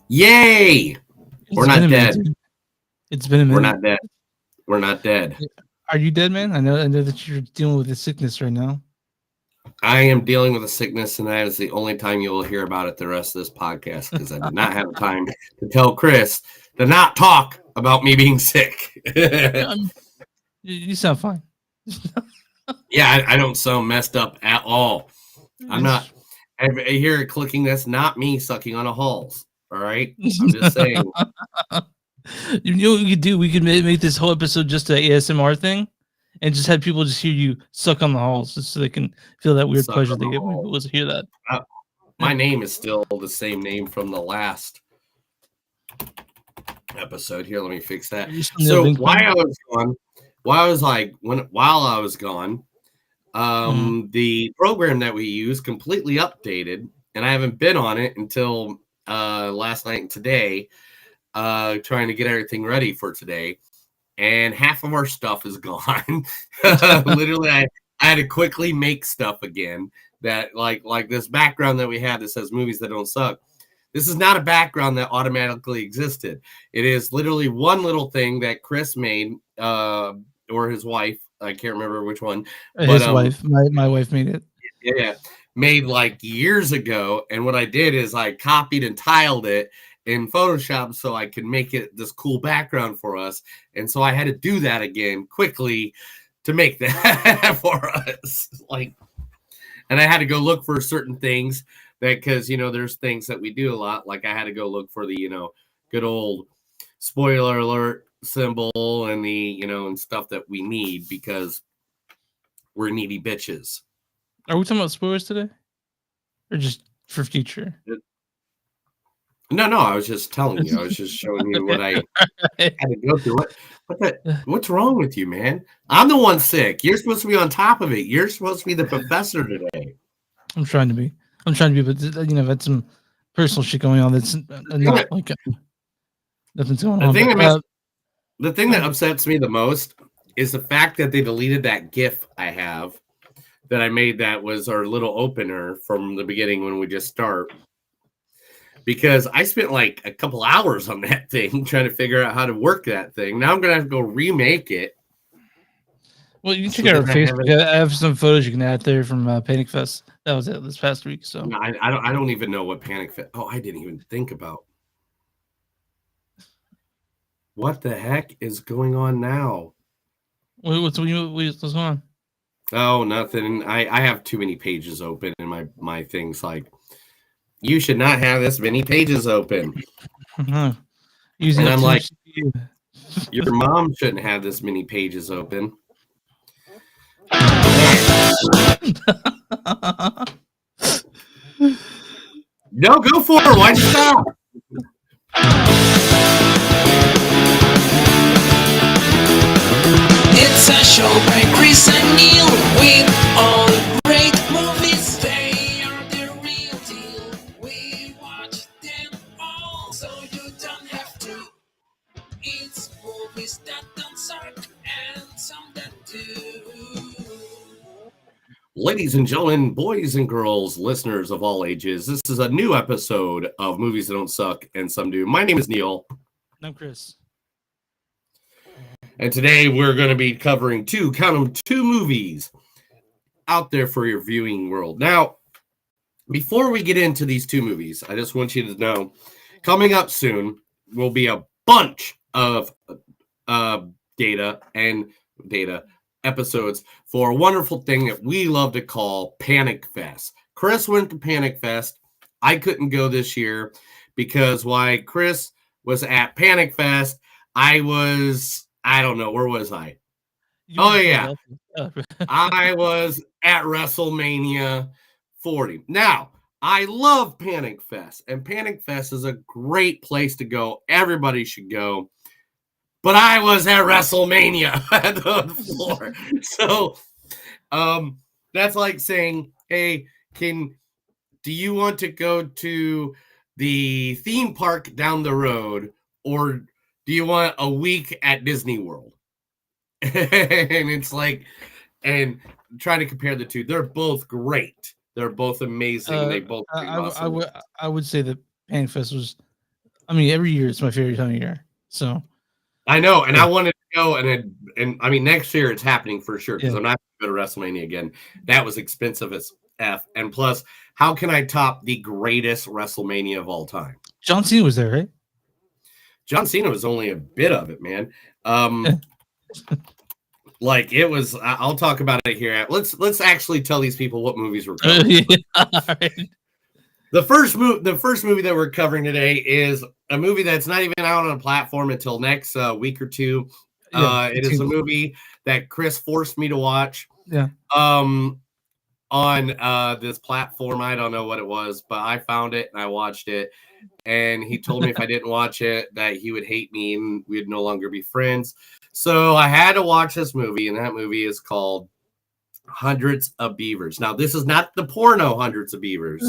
Yay! We're not dead. It's been a minute. We're not dead. We're not dead. Are you dead, man? I know that you're dealing with a sickness right now. I am dealing with a sickness, and that is the only time you will hear about it the rest of this podcast, because I did not have time to tell Chris to not talk about me being sick. You sound fine. Yeah, I don't sound messed up at all. I'm not. I hear it clicking. That's not me sucking on a halls. All right? I'm just saying. You know what we could do? We could make this whole episode just an ASMR thing, and just have people just hear you suck on the halls, just so they can feel that weird pleasure they get when people hear that. My name is still the same name from the last episode. Here, let me fix that. So while I was gone, the program that we use completely updated, and I haven't been on it until last night and today, trying to get everything ready for today. And half of our stuff is gone. Literally, I had to quickly make stuff again. That like this background that we had that says movies that don't suck. This is not a background that automatically existed. It is literally one little thing that Chris made, or his wife. I can't remember which one. His wife. My wife made it. Yeah, made like years ago. And what I did is I copied and tiled it in Photoshop so I could make it this cool background for us. And so I had to do that again quickly to make that for us. And I had to go look for certain things because, there's things that we do a lot. Like I had to go look for the, good old spoiler alert symbol and the, and stuff that we need because we're needy bitches. Are we talking about spoilers today? Or just for future? No, I was just telling you. I was just showing you what I had to go through. What's wrong with you, man? I'm the one sick. You're supposed to be on top of it. You're supposed to be the professor today. I'm trying to be, but I've had some personal shit going on. That's not like nothing's going on. The thing that upsets me the most is the fact that they deleted that GIF I have that I made. That was our little opener from the beginning when we just start. Because I spent like a couple hours on that thing trying to figure out how to work that thing. Now I'm going to have to go remake it. Well, you can check out our Facebook. I have some photos you can add there from Panic Fest. That was it this past week. So no, I don't even know what Panic Fest. Oh, I didn't even think about. What the heck is going on now? What's going on? Oh, nothing. I have too many pages open in my things like. You should not have this many pages open. And I'm like, your mom shouldn't have this many pages open. No, go for it. Why'd you stop? It's a show by Chris and Neil with all great movies. They are the real deal. We watch them all, so you don't have to. It's movies that don't suck and some that do. Ladies and gentlemen, boys and girls, listeners of all ages, this is a new episode of Movies That Don't Suck and Some Do. My name is Neil. I'm Chris. And today we're going to be covering two movies out there for your viewing world. Now, before we get into these two movies, I just want you to know, coming up soon will be a bunch of data episodes for a wonderful thing that we love to call Panic Fest. Chris went to Panic Fest. I couldn't go this year because while Chris was at Panic Fest, I don't know, where was I? I was at WrestleMania 40. Now, I love Panic Fest, and Panic Fest is a great place to go. Everybody should go. But I was at WrestleMania at the floor. So that's like saying, hey, do you want to go to the theme park down the road, or do you want a week at Disney World? And it's like, and trying to compare the two, they're both great. They're both amazing. They both bring awesome. I would say that Panic Fest was, I mean, every year it's my favorite time of year. So I know, and I wanted to go, and I mean, next year it's happening for sure, because I'm not going to go to WrestleMania again. That was expensive as F, and plus, how can I top the greatest WrestleMania of all time? John Cena was there, right? John Cena was only a bit of it, man. Like it was. I'll talk about it here. Let's actually tell these people what movies we're covering. Right. The first movie that we're covering today is a movie that's not even out on a platform until next week or two. It is a movie that Chris forced me to watch. Yeah. On this platform, I don't know what it was, but I found it and I watched it. And he told me if I didn't watch it, that he would hate me and we'd no longer be friends. So I had to watch this movie, and that movie is called Hundreds of Beavers. Now, this is not the porno Hundreds of Beavers.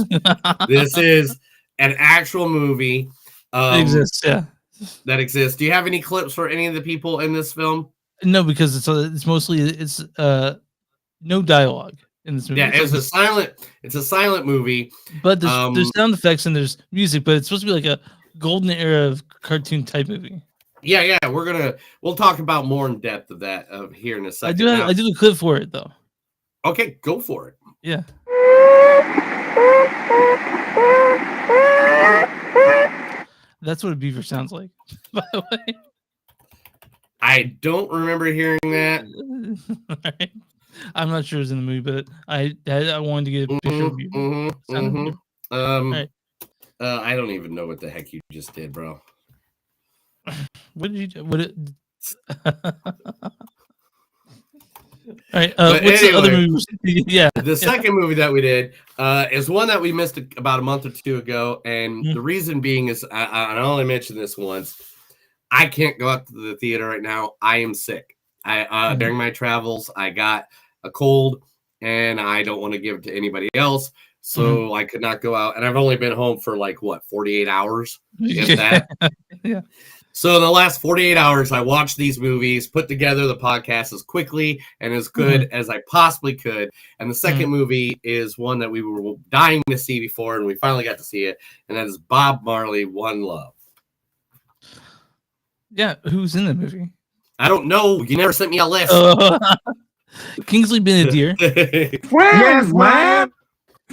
This is an actual movie. It exists, yeah. That exists. Do you have any clips for any of the people in this film? No, because it's mostly no dialogue in this movie. Yeah, it's a silent movie. But there's sound effects and there's music, but it's supposed to be like a golden era of cartoon type movie. Yeah, we'll talk about more in depth of that here in a second. I do a clip for it though. Okay, go for it. Yeah. That's what a beaver sounds like, by the way. I don't remember hearing that. Right. I'm not sure it's in the movie, but I wanted to get a picture of beaver. Right. I don't even know what the heck you just did, bro. What did you do? All right. What's the other movie? Yeah. The second movie that we did is one that we missed about a month or two ago. And the reason being is I only mentioned this once. I can't go out to the theater right now. I am sick. During my travels, I got a cold and I don't want to give it to anybody else. So I could not go out. And I've only been home for 48 hours. If that. Yeah. So in the last 48 hours, I watched these movies, put together the podcast as quickly and as good as I possibly could. And the second movie is one that we were dying to see before, and we finally got to see it. And that is Bob Marley, One Love. Yeah, who's in the movie? I don't know. You never sent me a list. Kingsley Ben-Adir. Yes, ma'am.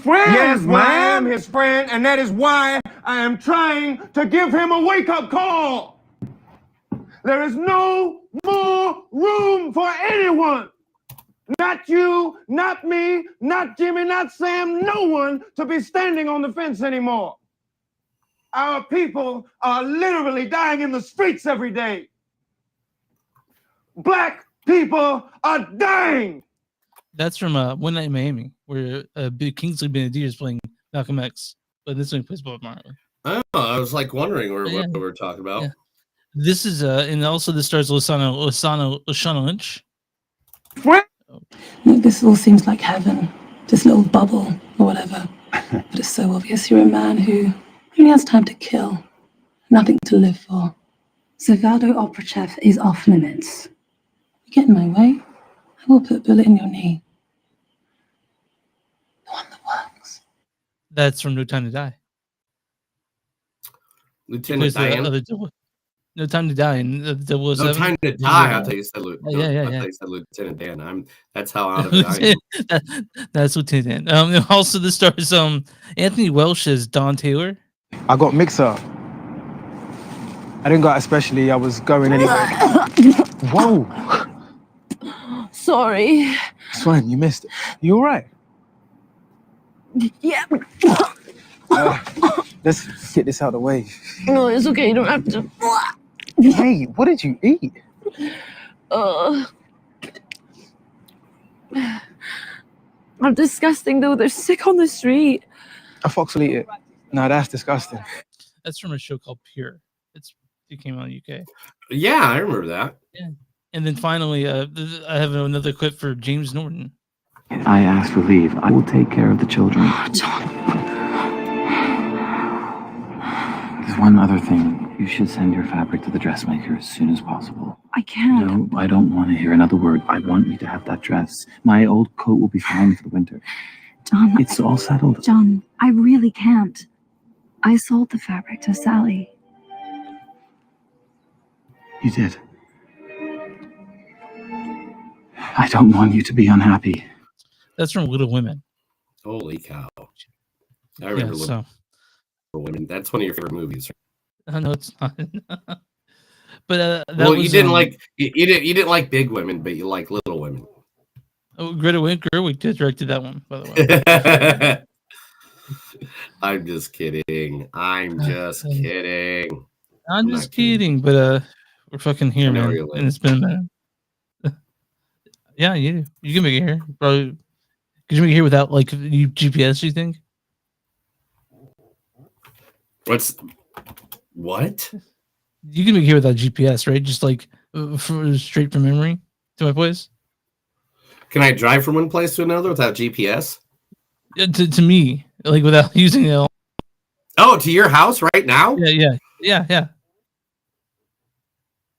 Yes, ma'am, his friend, and that is why I am trying to give him a wake-up call. There is no more room for anyone. Not you, not me, not Jimmy, not Sam, no one to be standing on the fence anymore. Our people are literally dying in the streets every day. Black people are dying. That's from One Night in Miami, where Kingsley Ben-Adir is playing Malcolm X, but this one plays Bob Marley. Oh, I was wondering what we were talking about. Yeah. This is and also this stars Lashana Lynch. What? Look, this all seems like heaven, this little bubble or whatever. But it's so obvious you're a man who only has time to kill, nothing to live for. Zavado Oprachev is off limits. You get in my way, I will put a bullet in your knee. The one that works. That's from No Time to Die. Lieutenant Diane. No Time to Die in 007. No Time to Die. I thought you said Lieutenant Dan. That's how out of it I am. That's Lieutenant Dan. Also, this stars Anthony Welsh as Don Taylor. I got mix-up. I didn't go out especially. I was going anyway. Whoa. Sorry. It's fine. You missed it. You all right? Yeah. Let's get this out of the way. No, it's okay. You don't have to. Hey, what did you eat? are disgusting, though. They're sick on the street. A fox will eat it. No, that's disgusting. That's from a show called Pure. It came out in the UK. Yeah, I remember that. Yeah. And then finally, I have another clip for James Norton. I asked for leave. I will take care of the children. There's one other thing. You should send your fabric to the dressmaker as soon as possible. I can't. No, I don't want to hear another word. I want you to have that dress. My old coat will be fine for the winter. John, It's all settled. John, I really can't. I sold the fabric to Sally. You did. I don't want you to be unhappy. That's from Little Women. Holy cow! I remember Little Women. That's one of your favorite movies. No, it's not. But well, you didn't like you didn't like Big Women, but you like Little Women. Oh, Greta Gerwig directed that one, by the way. I'm just kidding. I'm just kidding. I'm just kidding, but we're fucking here, man, and it's been a minute. Yeah, you can make it here. Probably, could you make it here without like GPS? You think? What? You can make it here without GPS, right? Just like straight from memory to my place. Can I drive from one place to another without GPS? To me, like without using it. Oh, to your house right now? Yeah.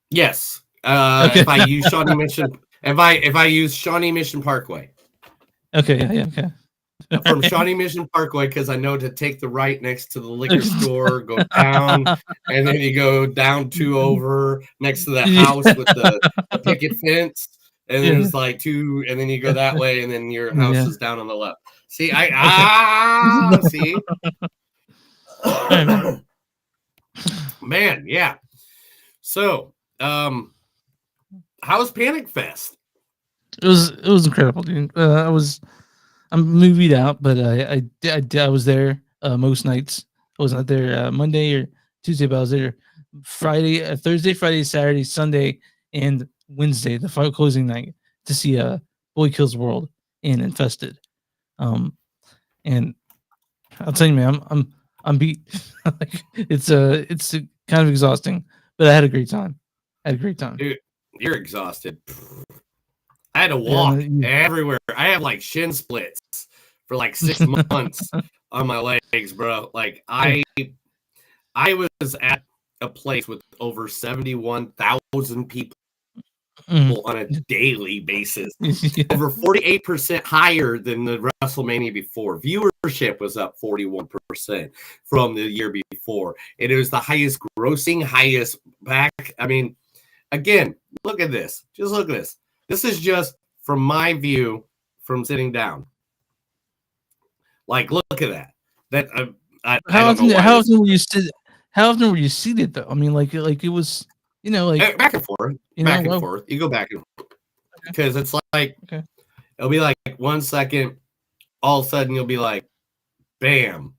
Yes. Okay. If I use Shawnee Mission, if I use Shawnee Mission Parkway. Okay. Okay. From Shawnee Mission Parkway, because I know to take the right next to the liquor store, go down, and then you go down 2 over next to the house with the picket fence, and then there's like 2, and then you go that way, and then your house is down on the left. See, see, man, yeah. So, how's Panic Fest? It was incredible, dude. I'm movied out, but I was there most nights. I was not there Monday or Tuesday, but I was there Friday, Thursday, Friday, Saturday, Sunday, and Wednesday, the final closing night, to see Boy Kills World and Infested. And I'll tell you, man, I'm beat. Like, it's kind of exhausting, but I had a great time. Dude, you're exhausted. I had to walk everywhere. I have like shin splits for like 6 months on my legs, bro. Like I was at a place with over 71,000 people on a daily basis, over 48% higher than the WrestleMania before. Viewership was up 41% from the year before. It was the highest grossing, highest back. I mean, again, look at this. Just look at this. This is just from my view from sitting down. Like, look at that. That how often were you sit? How often were you seated though? I mean, like it was, like back and forth, back and forth. You go back and forth because it's like it'll be like 1 second, all of a sudden you'll be like, bam,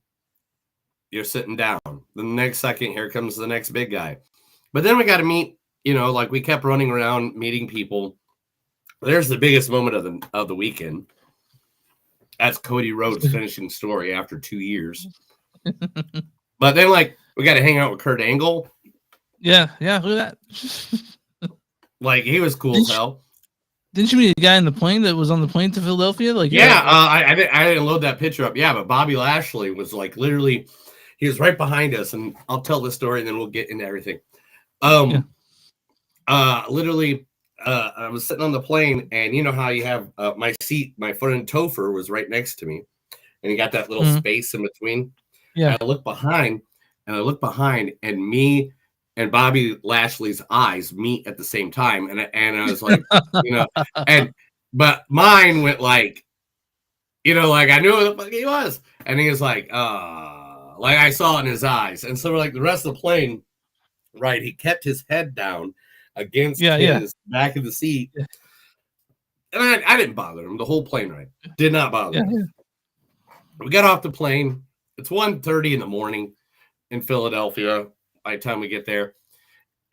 you're sitting down. The next second, here comes the next big guy. But then we got to meet. Like we kept running around meeting people. There's the biggest moment of the weekend. That's Cody Rhodes' finishing story after 2 years. But then, like, we got to hang out with Kurt Angle. Yeah, look at that. Like, he was cool as hell. Didn't you meet a guy in the plane that was on the plane to Philadelphia? Like, I didn't load that picture up. Yeah, but Bobby Lashley was like literally, he was right behind us, and I'll tell the story and then we'll get into everything. Literally, I was sitting on the plane, and you know how you have my seat, my friend Topher was right next to me, and he got that little space in between. Yeah, and I look behind, and me and Bobby Lashley's eyes meet at the same time, and I was like, but mine went like, like I knew who the fuck he was, and he was like I saw it in his eyes, and so like the rest of the plane, right? He kept his head down against his back of the seat. Yeah. And I didn't bother him the whole plane ride. Did not bother him. We got off the plane. It's 1:30 in the morning in Philadelphia by the time we get there.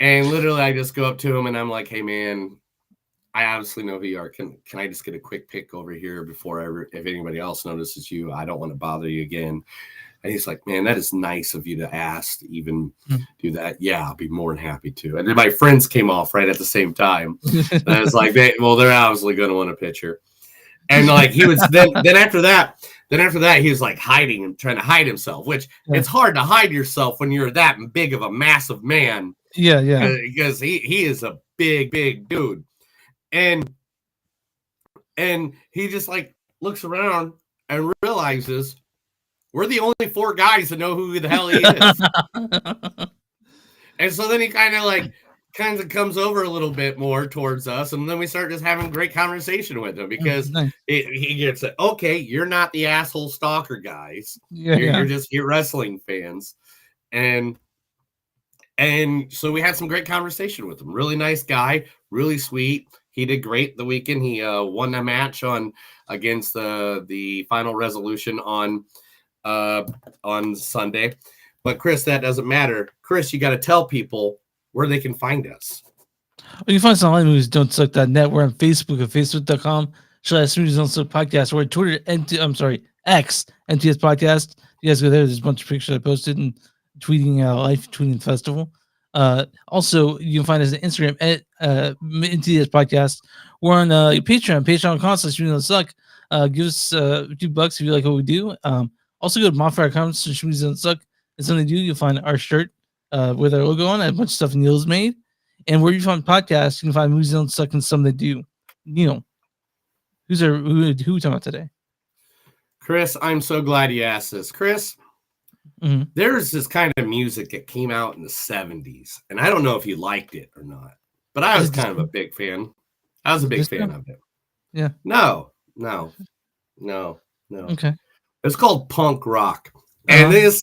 And literally I just go up to him and I'm like, hey man, I obviously know who you are. Can I just get a quick pic over here before if anybody else notices you? I don't want to bother you again. And he's like, man, that is nice of you to ask to even do that. Yeah, I'll be more than happy to. And then my friends came off right at the same time. And I was like, they're obviously going to want a picture. And like he was then after that, he was like hiding and trying to hide himself, which it's hard to hide yourself when you're that big of a massive man. Yeah. Because he is a big dude. And he just like looks around and realizes we're the only 4 guys that know who the hell he is. And so then he kind of comes over a little bit more towards us, and then we start just having great conversation with him because he gets it. Okay, you're not the asshole stalker guys. You're just wrestling fans, and so we had some great conversation with him. Really nice guy, really sweet. He did great the weekend. He won the match against the Final Resolution on Sunday. But Chris, that doesn't matter. Chris, you got to tell people where they can find us. Well, you can find us online movies don't suck.net. We're on Facebook at facebook.com/movies don't suck podcast. We're on Twitter X MTS podcast. You guys go there. There's a bunch of pictures I posted and tweeting live tweeting festival. Also you can find us on Instagram at MTS podcast. We're on patreon.com/movies don't suck. Give us $2 if you like what we do. Also go to modifier.com/movies don't suck. It's something to do. You'll find our shirt with our logo on it, a bunch of stuff Neil's made. And where you find podcasts, you can find Movies Don't Suck and some that do. Neil, who we talking about today? Chris, I'm so glad you asked this. Chris, there's this kind of music that came out in the 70s, and I don't know if you liked it or not, but I was kind of a big fan. I was a big fan of it. Yeah. No. Okay. It's called punk rock. And this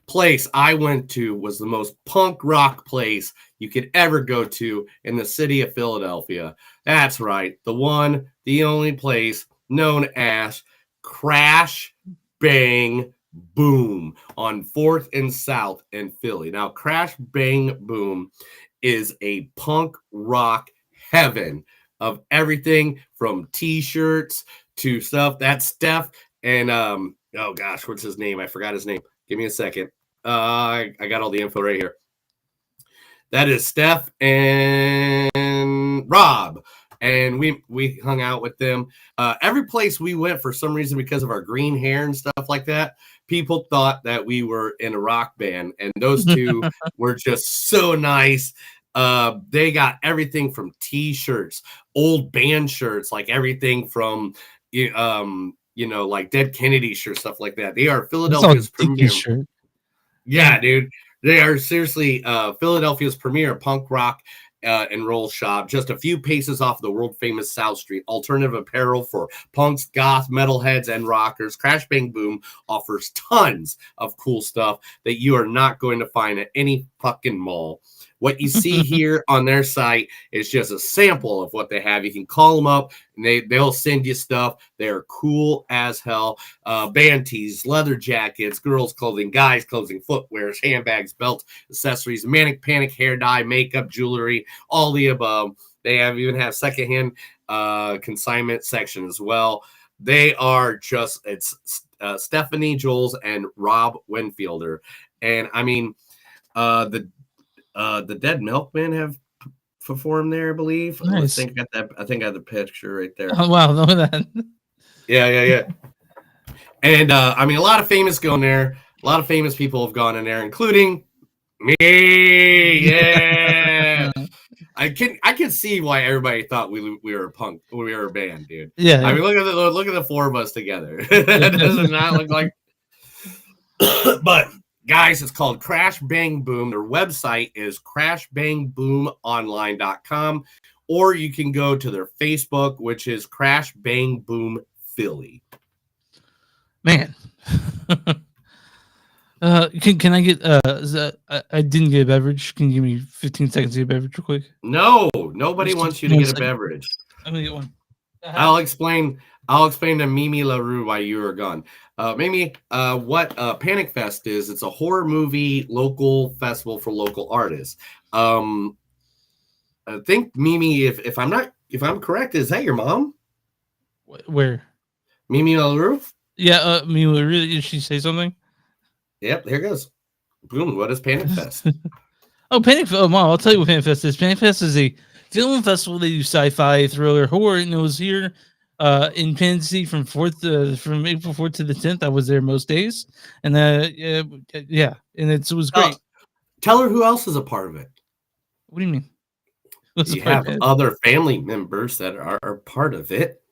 place I went to was the most punk rock place you could ever go to in the city of Philadelphia. That's right. The only place known as Crash Bang Boom on 4th and South in Philly. Now, Crash Bang Boom is a punk rock heaven of everything from t-shirts to stuff. That's Steph and oh gosh, what's his name? I forgot his name. Give me a second. I got all the info right here. That is Steph and Rob. And we hung out with them. Every place we went, for some reason, because of our green hair and stuff like that, people thought that we were in a rock band. And those two were just so nice. They got everything from t-shirts, old band shirts, like everything from like Dead Kennedy shirt, stuff like that. They are Philadelphia's premier shirt. Yeah, dude. They are seriously Philadelphia's premier punk rock and roll shop, just a few paces off the world famous South Street. Alternative apparel for punks, goth, metalheads, and rockers. Crash Bang Boom offers tons of cool stuff that you are not going to find at any fucking mall. What you see here on their site is just a sample of what they have. You can call them up and they'll send you stuff. They're cool as hell. Band tees, leather jackets, girls' clothing, guys' clothing, footwear, handbags, belts, accessories, manic panic hair dye, makeup, jewelry, all the above. They even have secondhand consignment section as well. They are it's Stephanie Jules and Rob Winfielder. And I mean, the Dead Milkmen have performed there, I believe. Nice. I think I got the picture right there. Oh wow, look at that. Yeah. And I mean, a lot of famous go in there. A lot of famous people have gone in there, including me. Yeah. I can see why everybody thought we were a punk. We were a band, dude. Yeah. I mean, look at the 4 of us together. That does not look like. But guys, it's called Crash Bang Boom. Their website is crashbangboomonline.com, or you can go to their Facebook, which is Crash Bang Boom Philly. Man. Can I get I didn't get a beverage. Can you give me 15 seconds to get a beverage real quick? No, nobody wants you to get a beverage. I'm gonna get one. I'll explain to Mimi LaRue why you were gone. Mimi, what Panic Fest is, it's a horror movie local festival for local artists. I think Mimi, if I'm not if I'm correct, is that your mom? Where? Mimi LaRue? Yeah, Mila, really, did she say something? Yep, here goes. Boom, what is Panic Fest? Panic Fest. Oh, wow, I'll tell you what Panic Fest is. Panic Fest is a film festival. They do sci-fi, thriller, horror, and it was here in Tennessee from from April 4th to the 10th. I was there most days, and yeah, and it was great. Tell her who else is a part of it. What do you mean? What's You have other family members that are part of it.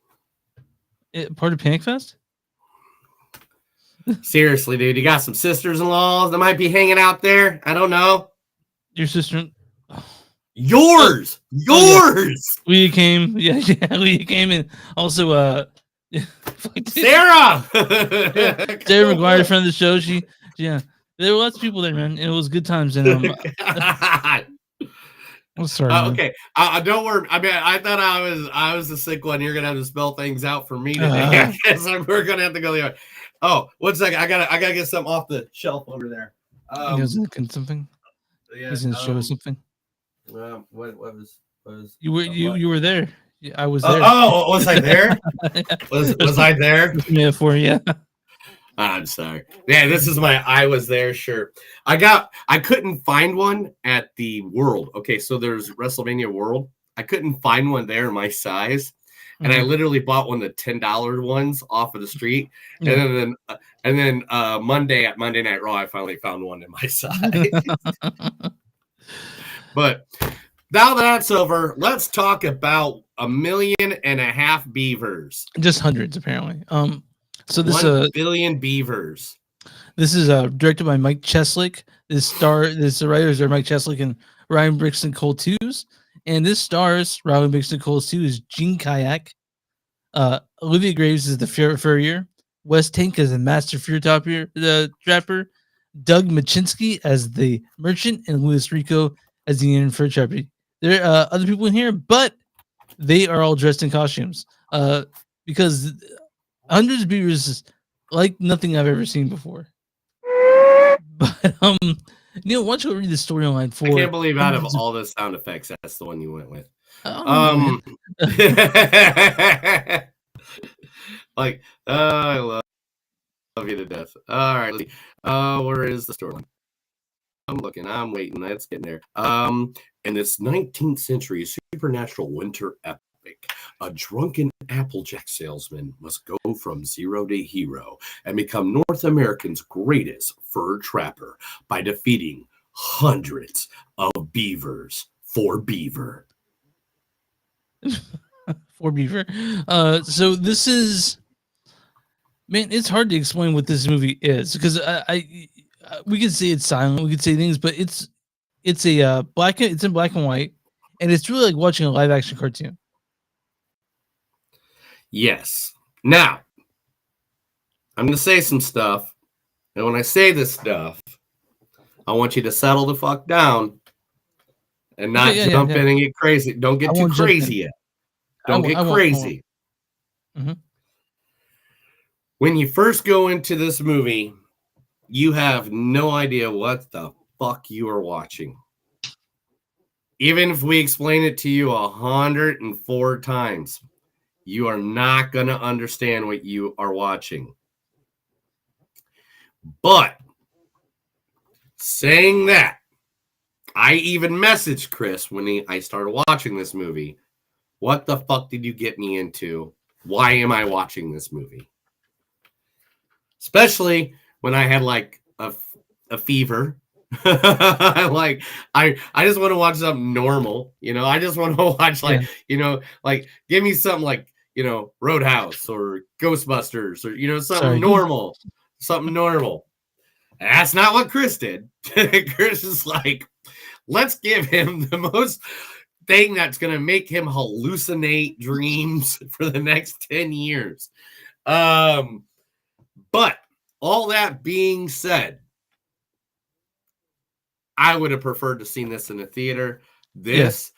Part of Panic Fest? Seriously, dude, you got some sisters-in-laws that might be hanging out there. I don't know. Your sister? Yours! Yours! Yeah. We came. Yeah, we came in. Also, Sarah! Sarah McGuire, friend of the show. Yeah. There were lots of people there, man. It was good times. And I'm sorry. Okay. Don't worry. I mean, I thought I was the sick one. You're gonna have to spell things out for me today. I guess we're gonna have to go the other way. Oh, 1 second. I gotta get something off the shelf over there. He was looking something. Yeah, He's gonna show us something. What was you were there? I was there. Oh, was I there? was I there? Metaphor, yeah. I'm sorry. Yeah, this is my I was there shirt. I couldn't find one at the World. Okay, so there's WrestleMania World. I couldn't find one there in my size. And I literally bought one of the $10 ones off of the street. Yeah. And then Monday at Monday Night Raw, I finally found one in my size. But now that that's over, let's talk about 1.5 million beavers. Just hundreds, apparently. So this 1 billion beavers. This is directed by Mike Cheslick. The writers are Mike Cheslick and Ryan Brixton Cole Tews. And this stars Ryan Brixton Cole Tews is Gene Kayak. Olivia Graves is the furrier. Wes Tank as the master fear trapper. Doug Machinsky as the merchant, and Louis Rico as the Indian fur trapper. There are other people in here, but they are all dressed in costumes. Because hundreds of beavers is like nothing I've ever seen before. But Neil, why don't you read the storyline for? I can't believe out of all the sound effects, that's the one you went with. Like, I love you to death. All right, where is the storyline? I'm looking, I'm waiting. It's getting there. In this 19th century supernatural winter epic, a drunken Applejack salesman must go from zero to hero and become North America's greatest fur trapper by defeating hundreds of beavers for beaver. For beaver. So this is, man, it's hard to explain what this movie is because we could say it's silent, we could say things, but it's in black and white, and it's really like watching a live action cartoon. Yes. Now, I'm going to say some stuff, and when I say this stuff, I want you to settle the fuck down and not jump in and get crazy. Don't get too crazy yet. Don't get crazy. Mm-hmm. When you first go into this movie, you have no idea what the fuck you are watching. Even if we explain it to you 104 times, you are not going to understand what you are watching. But saying that, I even messaged Chris when I started watching this movie. What the fuck did you get me into? Why am I watching this movie? Especially when I had like a fever. Like I just want to watch something normal, you know. I just want to watch like give me something like, Roadhouse or Ghostbusters or something normal. Something normal. And that's not what Chris did. Chris is like, let's give him the most thing that's going to make him hallucinate dreams for the next 10 years. But all that being said, I would have preferred to seen this in a theater. This,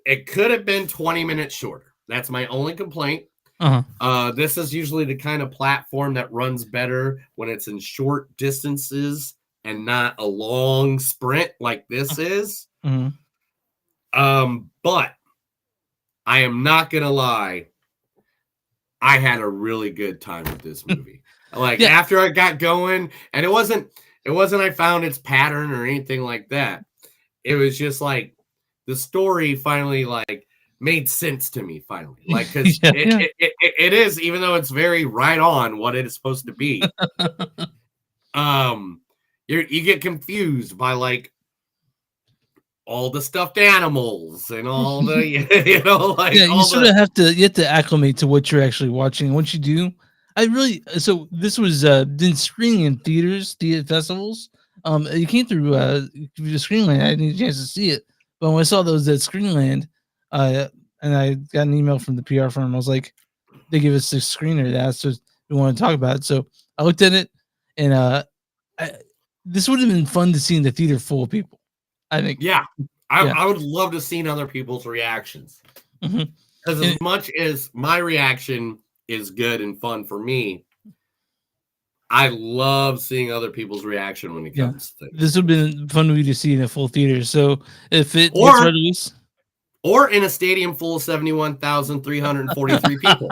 it could have been 20 minutes shorter. That's my only complaint. This is usually the kind of platform that runs better when it's in short distances and not a long sprint like this is. Mm-hmm. But I am not gonna lie. I had a really good time with this movie. Like Yeah. after I got going, and it wasn't I found its pattern or anything like that. It was just like the story finally like made sense to me finally. Like because Yeah, it is, even though it's very right on what it is supposed to be. You get confused by like all the stuffed animals and all the like yeah, you all sort the of have to acclimate to what you're actually watching. And once you do, I really so this was been screening in theater festivals. It came through the Screenland. I didn't get a chance to see it, but when I saw those at Screenland, and I got an email from the PR firm, I was like, they give us a screener that asked us if we want to talk about it. So I looked at it, and this would have been fun to see in the theater full of people. I think. yeah. Yeah. I would love to see other people's reactions. Mhm. Because as much as my reaction is good and fun for me, I love seeing other people's reaction when it Yeah. comes to things. This would have been fun movie to see in a full theater. So if it Or- gets released, Or in a stadium full of 71,343 people.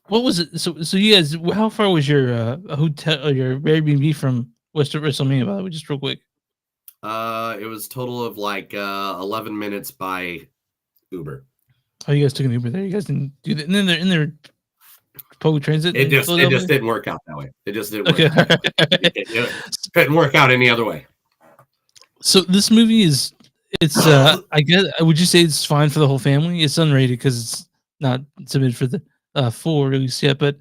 what was it? So you guys, how far was your hotel or your Airbnb from WrestleMania? By the way, just real quick. It was a total of like 11 minutes by Uber. Oh, you guys took an Uber there. You guys didn't do that. And then they're in their public transit. It just didn't work out that way. It just didn't work out. It couldn't work out any other way. So this movie is I guess would you say it's fine for the whole family? It's unrated because it's not submitted for the full release yet. But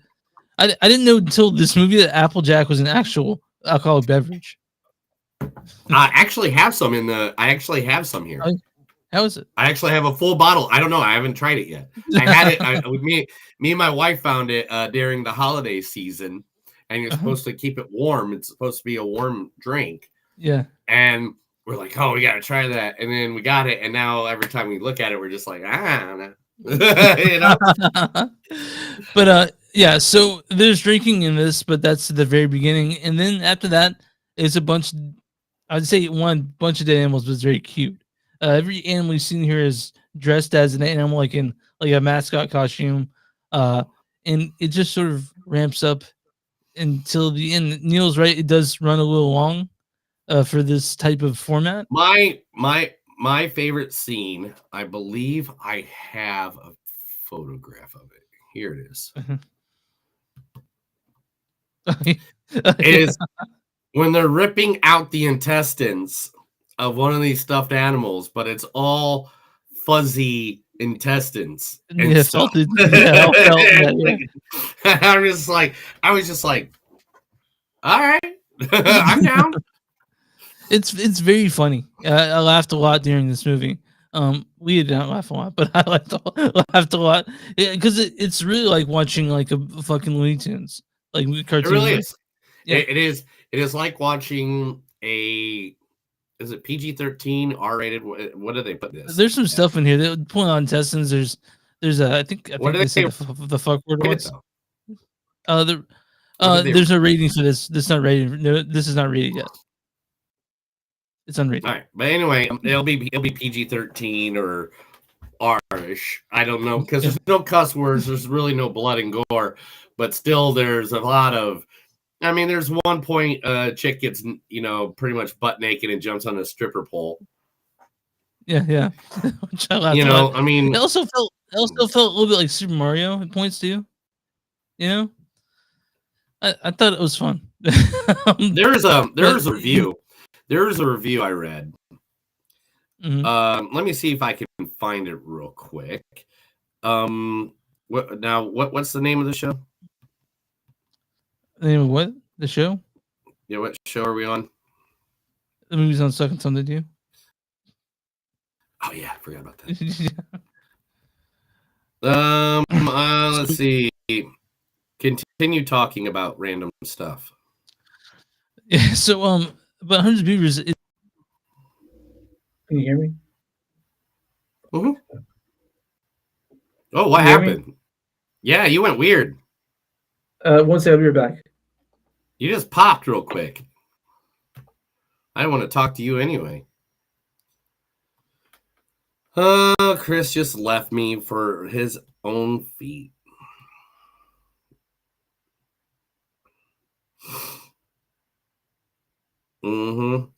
I didn't know until this movie that Applejack was an actual alcoholic beverage. I actually have some here. How is it? I actually have a full bottle. I don't know. I haven't tried it yet. I had it with me and my wife found it during the holiday season, and you're supposed to keep it warm. It's supposed to be a warm drink. Yeah. And we're like, oh, we got to try that. And then we got it. And now every time we look at it, we're just like, no. You know? But yeah, so there's drinking in this, but that's the very beginning. And then after that, it's a bunch, I'd say one bunch of dead animals was very cute. Every animal you've seen here is dressed as an animal, like in like a mascot costume. And it just sort of ramps up until the end. Neil's right, it does run a little long for this type of format. My favorite scene, I believe I have a photograph of it. Here it is. It is when they're ripping out the intestines of one of these stuffed animals, but it's all fuzzy intestines and Yeah, stuff. salted. Yeah, yeah. I was just like, all right, I'm down. It's very funny. I laughed a lot during this movie. We did not laugh a lot, but I laughed a lot because it's really like watching like a fucking Looney Tunes, like cartoon. It really is. Yeah. It is like watching is it PG-13 R-rated? What do they put this? There's some stuff in here. They're pulling on intestines. There's I think What do they they said the fuck word Rate once. it, though? There's no rating for this. This is not rated. No, this is not rated yet. It's unrated. All right, but anyway, it'll be PG-13 or R-ish. I don't know because there's no cuss words. There's really no blood and gore, but still, there's a lot of. I mean, there's one point chick gets pretty much butt naked and jumps on a stripper pole. Yeah. I mean, it also felt a little bit like Super Mario at points too. You know, I thought it was fun. There's a review. There's a review I read. Mm-hmm. Let me see if I can find it real quick. What's the name of the show? The name of what? The show? Yeah, what show are we on? The movie's on Second Sunday, do you? Oh yeah, I forgot about that. Let's see. Continue talking about random stuff. Yeah, so but Hundreds of Beavers. Can you hear me? Mm-hmm. Oh, what happened? Yeah, you went weird. One second, I'll be right back. You just popped real quick. I don't want to talk to you anyway. Chris just left me for his own feet.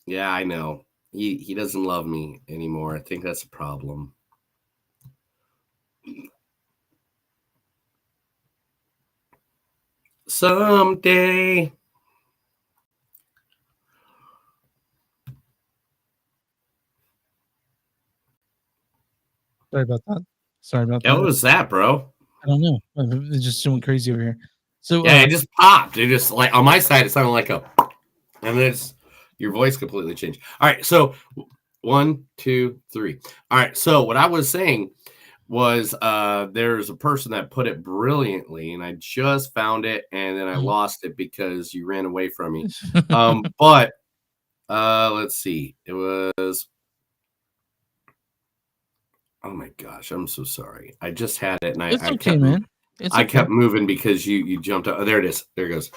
Yeah, I know. He doesn't love me anymore. I think that's a problem. Someday. Sorry about that. Sorry about Yeah, that. what was that, bro? I don't know. It's just doing crazy over here. So Yeah, it just popped. It just like on my side, it sounded like a, and then it's your voice completely changed. All right, so 1, 2, 3. All right, so what I was saying was there's a person that put it brilliantly, and I just found it, and then I lost it because you ran away from me. But let's see, it was. Oh my gosh, I'm so sorry. I just had it, and it's I okay, kept, man. It's I okay. kept moving because you jumped up. Oh, there it is. There it goes.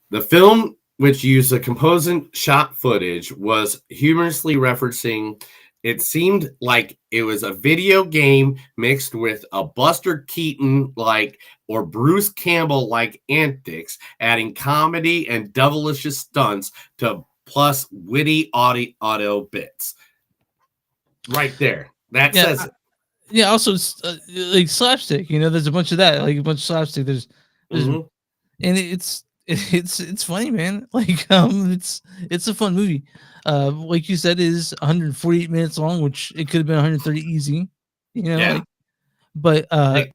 The film, which used the composite shot footage, was humorously referencing. It seemed like it was a video game mixed with a Buster Keaton like or Bruce Campbell like antics, adding comedy and devilish stunts to plus witty audio bits. Right there. That says it. Yeah, also like slapstick. There's a bunch of that, like a bunch of slapstick. There's and it's funny, man. Like it's a fun movie. Like you said, it is 148 minutes long, which it could have been 130 easy. Yeah. But Like,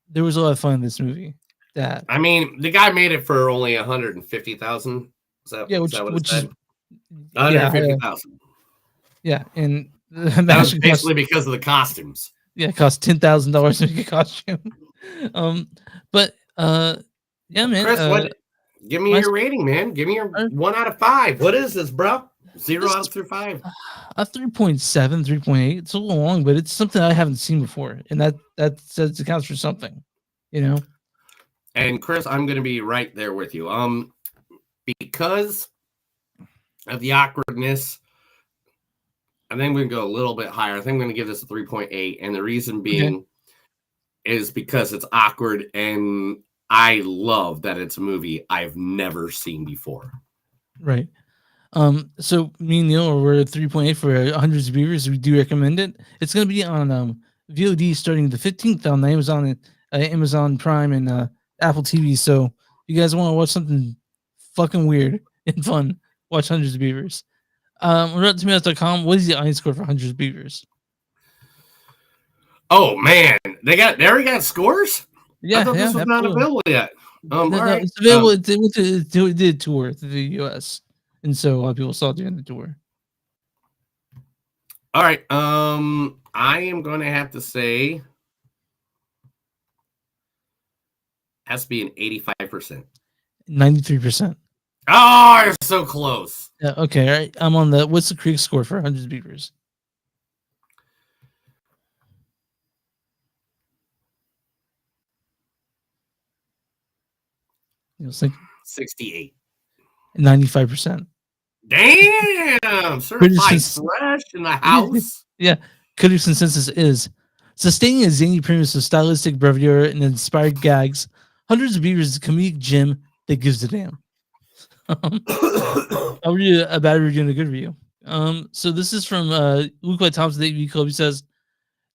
there was a lot of fun in this movie. That I mean, the guy made it for only 150,000. Is that what it said? 150,000. Yeah, and that was basically because of the costumes. Yeah, it cost $10,000 to make a costume. But yeah, man. Chris, give me your rating, man. Give me your 1 out of 5. What is this, bro? 0 out through 5. A 3.7, 3.8. It's a little long, but it's something I haven't seen before, and that says it counts for something, And Chris, I'm going to be right there with you. Because of the awkwardness, I think we're going to go a little bit higher. I think I'm going to give this a 3.8, and the reason being is because it's awkward, and I love that it's a movie I've never seen before. Right. So me and Neil we're at 3.8 for Hundreds of Beavers. We do recommend it. It's going to be on VOD starting the 15th on Amazon Prime and Apple TV. So if you guys want to watch something fucking weird and fun, watch Hundreds of Beavers. RottenTomatoes.com. What is the audience score for Hundreds of Beavers? Oh man, they already got scores. Yeah, I thought this was not available yet. All right. It's available. It did tour through the U.S. and so a lot of people saw it during the tour. All right. I am going to have to say has to be an 85%. 93%. Oh, you're so close. Yeah, okay, all right. I'm on the what's the critic score for Hundreds of Beavers? You know, 68. 95%. Damn, certified fresh in the house. Yeah, critics' consensus is sustaining a zany premise of stylistic bravura and inspired gags. Hundreds of Beavers is a comedic gem that gives a damn. I'll read a bad review and a good review. So this is from Luke White Thompson, the AV Club. He says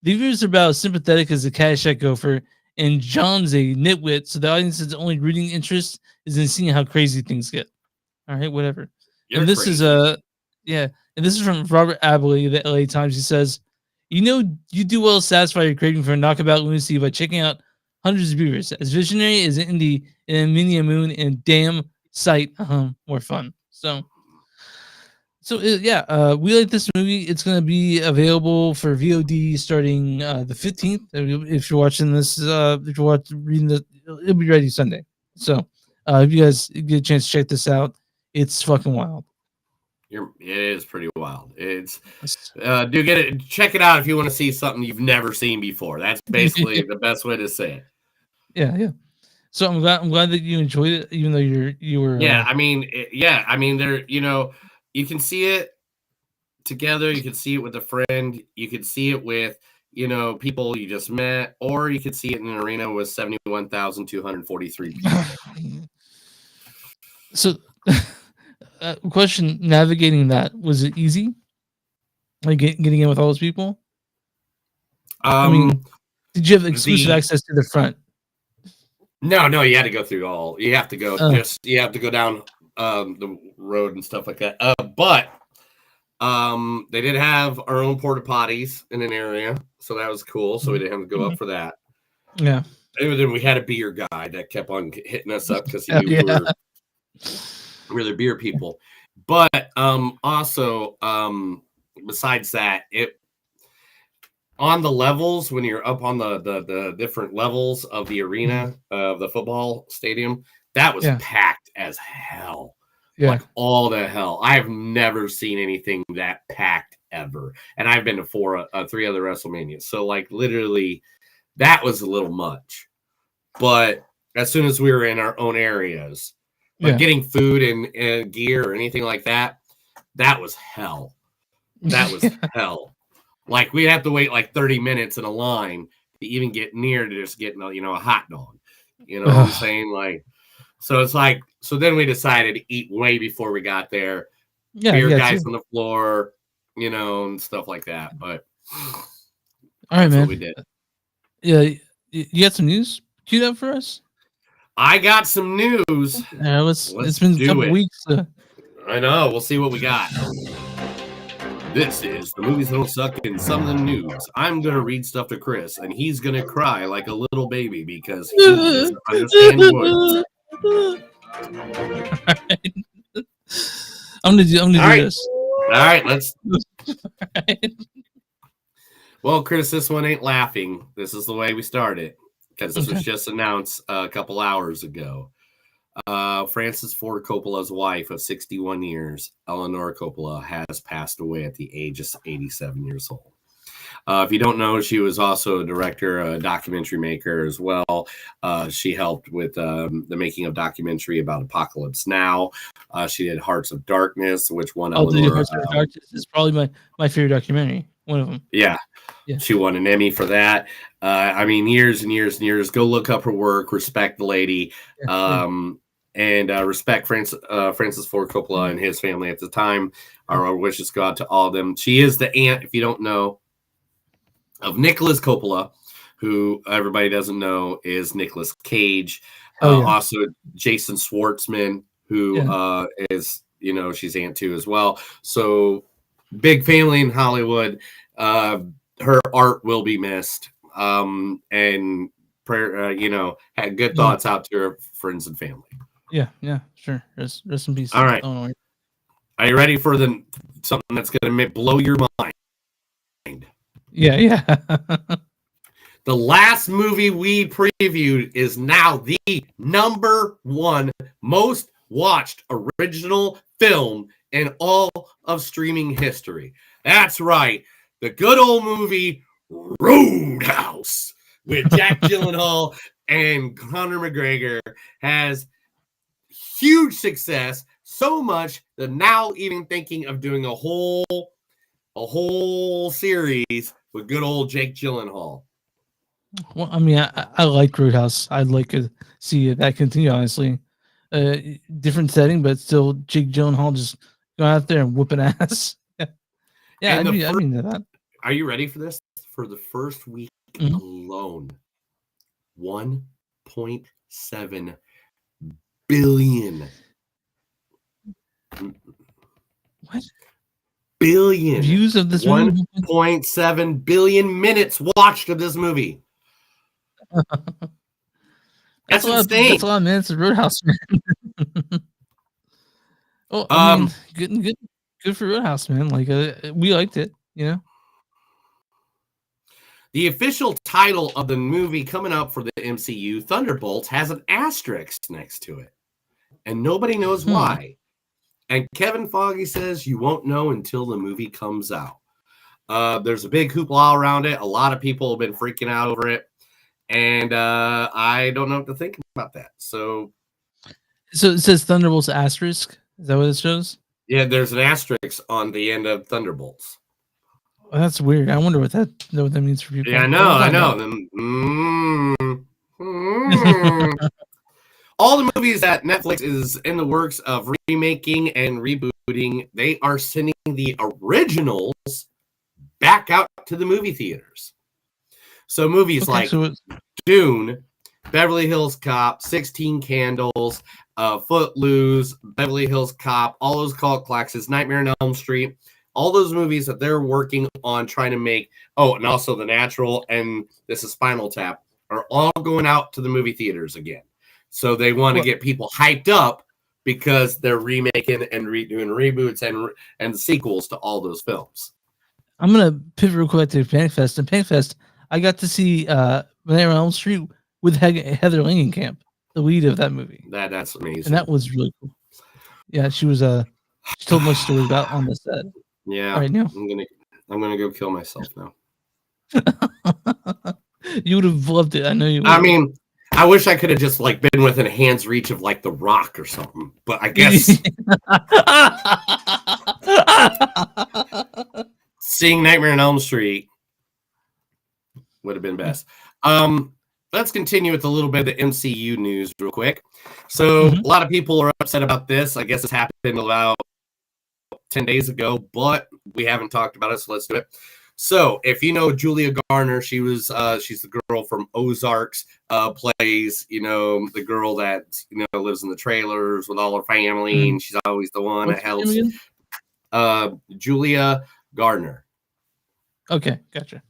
the reviews are about as sympathetic as a Caddyshack gopher, and John's a nitwit, so the audience's only rooting interest is in seeing how crazy things get. All right, whatever. And this is and this is from Robert Abley, the LA Times. He says, you do well to satisfy your craving for knockabout lunacy by checking out Hundreds of Beavers. As visionary as indie and Mini Moon and damn sight more fun. So we like this movie. It's going to be available for VOD starting the 15th. If you're watching this, if you're reading the, it'll be ready Sunday. So if you guys get a chance to check this out, it's fucking wild. It is pretty wild. It's do get it. Check it out if you want to see something you've never seen before. That's basically the best way to say it. Yeah. So I'm glad that you enjoyed it, even though you were. Yeah, I mean, there. You can see it together. You could see it with a friend. You could see it with, people you just met, or you could see it in an arena with 71,243 people. So, question: navigating that, was it easy? Like getting in with all those people? I mean, did you have exclusive access to the front? No, you had to go through all. You have to go Oh. you have to go down the road and stuff like that. But they did have our own porta potties in an area, so that was cool. So we didn't have to go up for that. Yeah. And then we had a beer guy that kept on hitting us up because he Oh, knew we were the beer people. But also besides that, it on the levels, when you're up on the different levels of the arena of the football stadium, that was packed as hell. Yeah. Like all the hell. I've never seen anything that packed ever. And I've been to 3 other WrestleManias. So like literally that was a little much. But as soon as we were in our own areas, like getting food and gear or anything like that, that was hell. That was hell. Like we'd have to wait like 30 minutes in a line to even get near to just getting a hot dog. You know what I'm saying? Like, so it's like, so then we decided to eat way before we got there. Yeah, beer guys on the floor, and stuff like that. But all right, man. What we did. Yeah, you got some news queued up for us? I got some news. It's been a couple weeks. I know. We'll see what we got. This is the movies that don't suck in some of the news. I'm gonna read stuff to Chris, and he's gonna cry like a little baby because he doesn't understand words. I'm gonna do this. All right, let's. Well, Chris, this one ain't laughing. This is the way we started because this was just announced a couple hours ago. Francis Ford Coppola's wife of 61 years, Eleanor Coppola, has passed away at the age of 87 years old. If you don't know, she was also a director, a documentary maker as well. She helped with the making of documentary about Apocalypse Now. She did Hearts of Darkness, which won Eleanor. Hearts of Darkness is probably my favorite documentary. One of them. Yeah. She won an Emmy for that. Years and years and years. Go look up her work. Respect the lady. And respect Francis Ford Coppola and his family at the time. Our wishes go out to all of them. She is the aunt, if you don't know, of Nicholas Coppola, who everybody doesn't know is Nicolas Cage. Also Jason Schwartzman, who is, she's aunt too as well. So big family in Hollywood. Her art will be missed. And prayer, had good thoughts out to her friends and family. Yeah, sure. Rest in peace. All right. Are you ready for something that's going to blow your mind? Yeah. The last movie we previewed is now the #1 most watched original film in all of streaming history. That's right. The good old movie Roadhouse with Jack Gyllenhaal and Conor McGregor has huge success, so much that now even thinking of doing a whole series with good old Jake Gyllenhaal. Well, I like Roadhouse. I'd like to see that continue, honestly. Different setting, but still Jake Gyllenhaal just going out there and whooping ass. Yeah, I mean that. Are you ready for this? For the first week alone, 1.7 billion. What? Billion views of this movie? 1.7 billion minutes watched of this movie. That's insane. That's a lot of minutes of Roadhouse, man. Good for Roadhouse, man. Like we liked it, The official title of the movie coming up for the MCU, Thunderbolts, has an asterisk next to it, and nobody knows why. And Kevin Feige says you won't know until the movie comes out. There's a big hoopla around it. A lot of people have been freaking out over it. And I don't know what to think about that. So it says Thunderbolts asterisk. Is that what it shows? Yeah, there's an asterisk on the end of Thunderbolts. Oh, that's weird. I wonder what that means for people. Yeah, I know. All the movies that Netflix is in the works of remaking and rebooting, they are sending the originals back out to the movie theaters. So movies like Dune, Beverly Hills Cop, 16 Candles, Footloose, Beverly Hills Cop, all those cult classics, Nightmare on Elm Street, all those movies that they're working on trying to make, and also The Natural and This is Spinal Tap, are all going out to the movie theaters again. So they want to get people hyped up because they're remaking and doing reboots and sequels to all those films. I'm gonna pivot real quick to PanicFest. And PanicFest, I got to see Nightmare on Elm Street with Heather Langenkamp, the lead of that movie. That's amazing, and that was really cool. Yeah, she was she told my story about on the set. Yeah, all right, now I'm gonna go kill myself now. You would have loved it. I know you would. I mean, I wish I could have just like been within a hand's reach of like The Rock or something, but I guess seeing Nightmare on Elm Street would have been best. Let's continue with a little bit of the MCU news real quick. So a lot of people are upset about this. I guess this happened about 10 days ago, but we haven't talked about it, so let's do it. So if you know Julia Garner, she's the girl from Ozarks, plays, the girl that, lives in the trailers with all her family, and she's always the one that helps. Julia Garner. Okay, gotcha.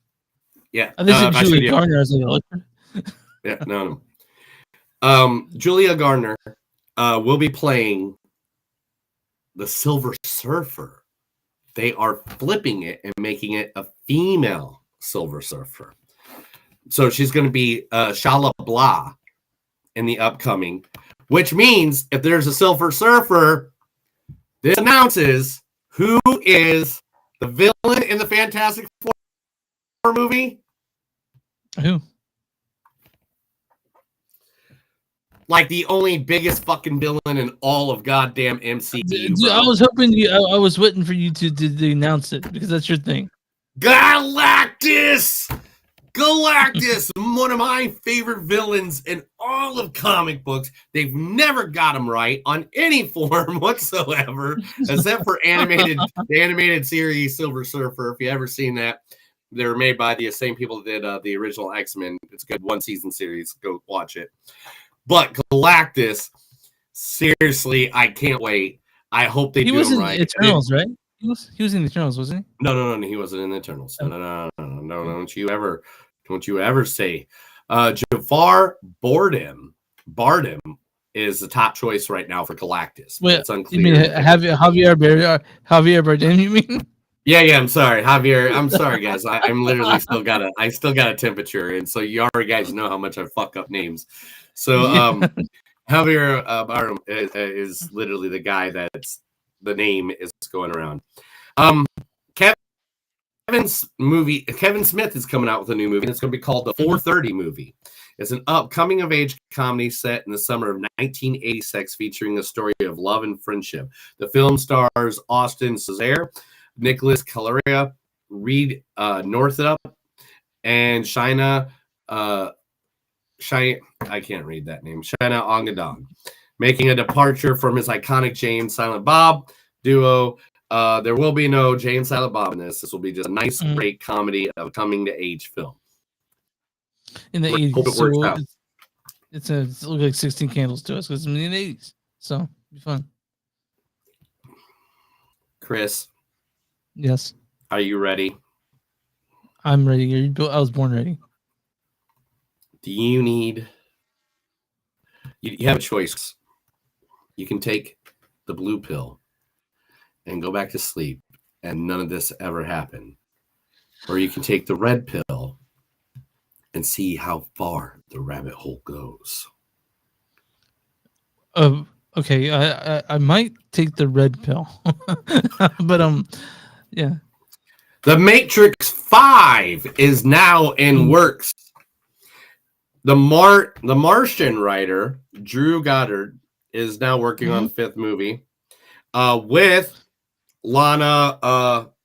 Yeah. I think Julia Garner is like yeah, no. Julia Garner will be playing the Silver Surfer. They are flipping it and making it a female Silver Surfer. So she's going to be Shala Blah in the upcoming, which means if there's a Silver Surfer, this announces who is the villain in the Fantastic Four movie. Who? Like the only biggest fucking villain in all of goddamn MCU. Dude, I was hoping I was waiting for you to announce it because that's your thing. Galactus! One of my favorite villains in all of comic books. They've never got him right on any form whatsoever, except for the animated series Silver Surfer. If you ever seen that, they were made by the same people that did the original X-Men. It's a good one-season series. Go watch it. But Galactus, seriously, I can't wait. I hope they do him right. Eternals, right? He was in the Eternals, wasn't he? No, he wasn't in the Eternals. No, don't you ever say. Javar Bardem is the top choice right now for Galactus. Wait, it's unclear. You mean Javier Bardem? You mean? Yeah. I'm sorry, Javier. I'm sorry, guys. I'm literally still got a temperature, and so you already guys know how much I fuck up names. So Javier Bardem is literally the guy that's the name is going around. Kevin Smith is coming out with a new movie, and it's going to be called The 4:30 Movie. It's an coming of age comedy set in the summer of 1986, featuring a story of love and friendship. The film stars Austin Cesare, Nicholas Calaria, Reed Northup, and Shaina. I can't read that name. Shaina Ongadong, making a departure from his iconic Jay and Silent Bob duo. There will be no Jay and Silent Bob in this. This will be just a nice, great comedy of coming to age film. In the 80s, it looks like 16 Candles to us because it's in the 80s, so it'll be fun. Chris, yes, are you ready? I'm ready. I was born ready. Do you need? You have a choice. You can take the blue pill and go back to sleep, and none of this ever happened, or you can take the red pill and see how far the rabbit hole goes. Okay, I might take the red pill, but yeah. The Matrix 5 is now in works. The Martian writer Drew Goddard is now working on the 5th movie, with Lana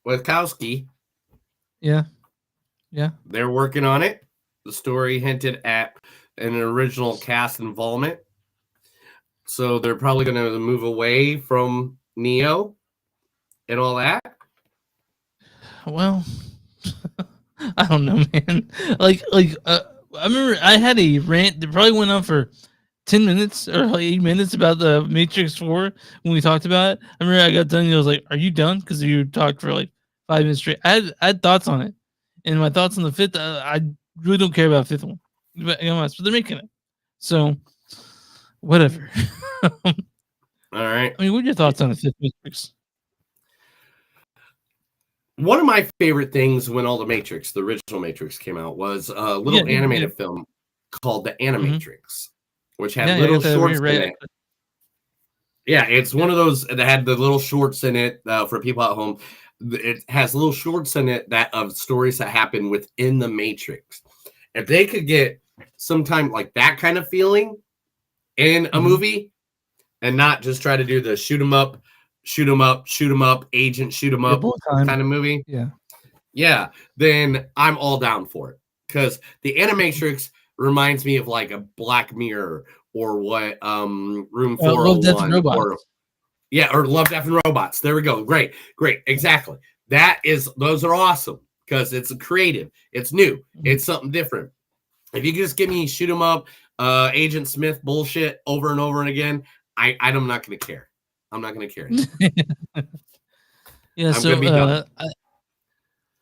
Wachowski. Yeah. They're working on it. The story hinted at an original cast involvement. So they're probably going to move away from Neo and all that. Well, I don't know, man. I remember I had a rant that probably went on for 10 minutes or like 8 minutes about the Matrix 4 when we talked about it. I remember I got done and I was like, "Are you done?" Because you talked for like 5 minutes straight. I had thoughts on it, and my thoughts on the fifth. I really don't care about the fifth one, but they're making it, so whatever. All right. I mean, what are your thoughts on the fifth Matrix? One of my favorite things when all the Matrix, the original Matrix, came out was a little animated film called The Animatrix, which had little shorts in it. Yeah, it's one of those that had the little shorts in it for people at home. It has little shorts in it that of stories that happen within the Matrix. If they could get sometime like that kind of feeling in a movie, and not just try to do the shoot 'em up, agent shoot 'em up kind of movie. Yeah, then I'm all down for it. Because the Animatrix reminds me of like a Black Mirror or what Room 401 Love, Death, and Robots. or Love, Death, and Robots. There we go. Great. Exactly. Those are awesome because it's creative. It's new. It's something different. If you just give me shoot 'em up, Agent Smith bullshit over and over and again, I'm not going to care. I'm not going to care. Yeah, so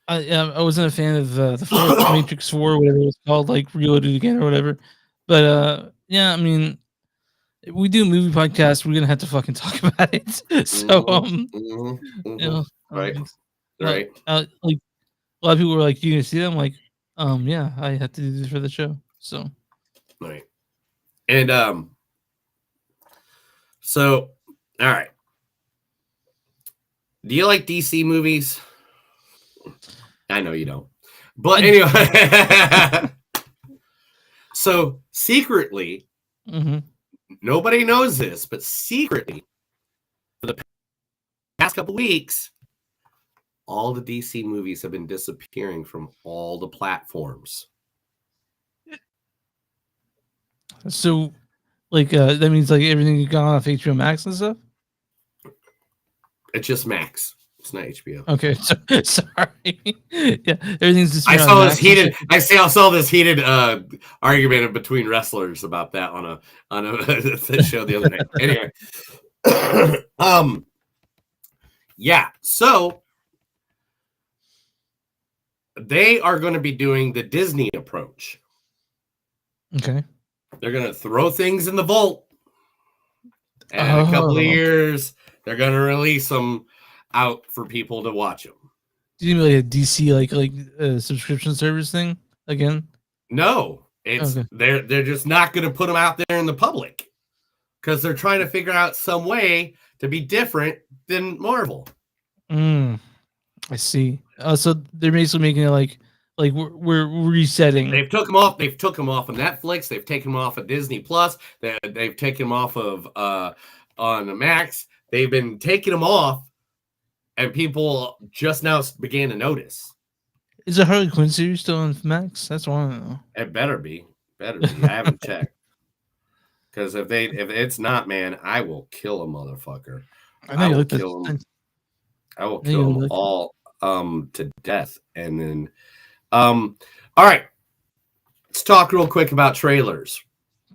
I wasn't a fan of the fourth Matrix 4, whatever it was called, like Reloaded Again or whatever. But yeah, I mean, if we do a movie podcast, we're gonna have to fucking talk about it. So you know, right. like a lot of people were like, "You gonna see them?" Like, yeah, I have to do this for the show. So right, and so all right. Do you like DC movies? I know you don't. But anyway, so secretly, nobody knows this, but secretly, for the past couple weeks, all the DC movies have been disappearing from all the platforms. So, like, that means like everything gone off HBO Max and stuff. It's just Max. It's not HBO. Okay, sorry. Yeah, everything's just. I saw this heated. I saw this heated argument between wrestlers about that on a show the other night. Anyway, yeah. So they are going to be doing the Disney approach. Okay. They're going to throw things in the vault, and in a couple of years, they're going to release them out for people to watch them. Do you mean like a DC like subscription service thing again? No, it's they're just not going to put them out there in the public because they're trying to figure out some way to be different than Marvel. I see. So they're basically making it like we're resetting. They've took them off. They've took them off of Netflix. They've taken them off of Disney Plus. They've taken them off of on the Max. They've been taking them off. And people just now began to notice. Is the Harley Quinn series still on Max? That's one I don't know. It better be. I haven't checked. Because if it's not, man, I will kill a motherfucker. I will kill them. I will kill them all to death. And then, all right. Let's talk real quick about trailers.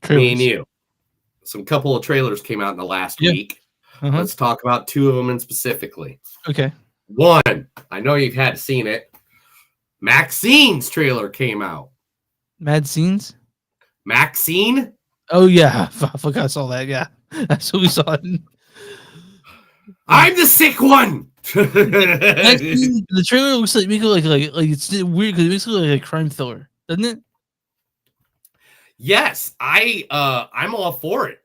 Me and you. Some couple of trailers came out in the last week. Let's talk about two of them in specifically. Okay. One, I know you've had seen it. Maxine's trailer came out. Mad Scenes? Maxine? Oh, yeah. I forgot I saw that. Yeah. That's what we saw. I'm the sick one. Maxine, the trailer looks like it's weird because it makes it look like a crime thriller, doesn't it? Yes. I'm all for it.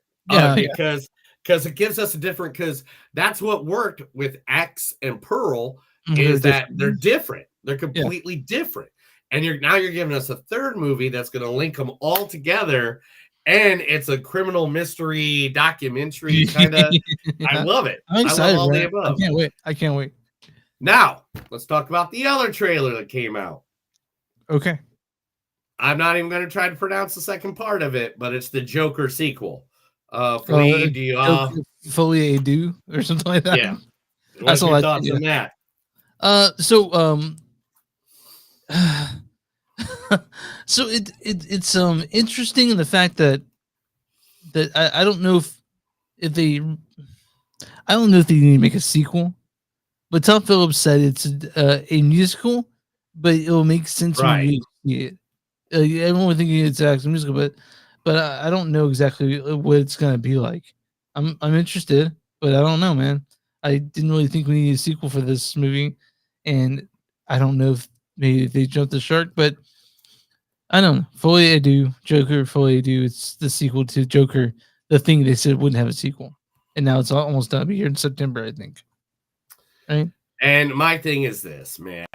Because it gives us a different, because that's what worked with X and Pearl is that they're different. They're completely different. And you're giving us a third movie that's going to link them all together and it's a criminal mystery documentary kind of. I love it. I'm excited. I love all the I above. can't wait. I can't wait. Now, let's talk about the other trailer that came out. Okay. I'm not even going to try to pronounce the second part of it, but it's the Joker sequel. Folie à deux or something like that. Yeah. What's your thoughts on that? So it's interesting in the fact that I don't know if they need to make a sequel, but Tom Phillips said it's a musical, but it will make sense when you see it. Everyone would think it's actually a musical, but I don't know exactly what it's gonna be like. I'm interested, but I don't know, man. I didn't really think we needed a sequel for this movie, and I don't know if maybe they jumped the shark, but I don't know. Folie à deux, Joker, Folie à deux. It's the sequel to Joker, the thing they said wouldn't have a sequel, and now it's almost done. Be here in September, I think. Right. And my thing is this, man.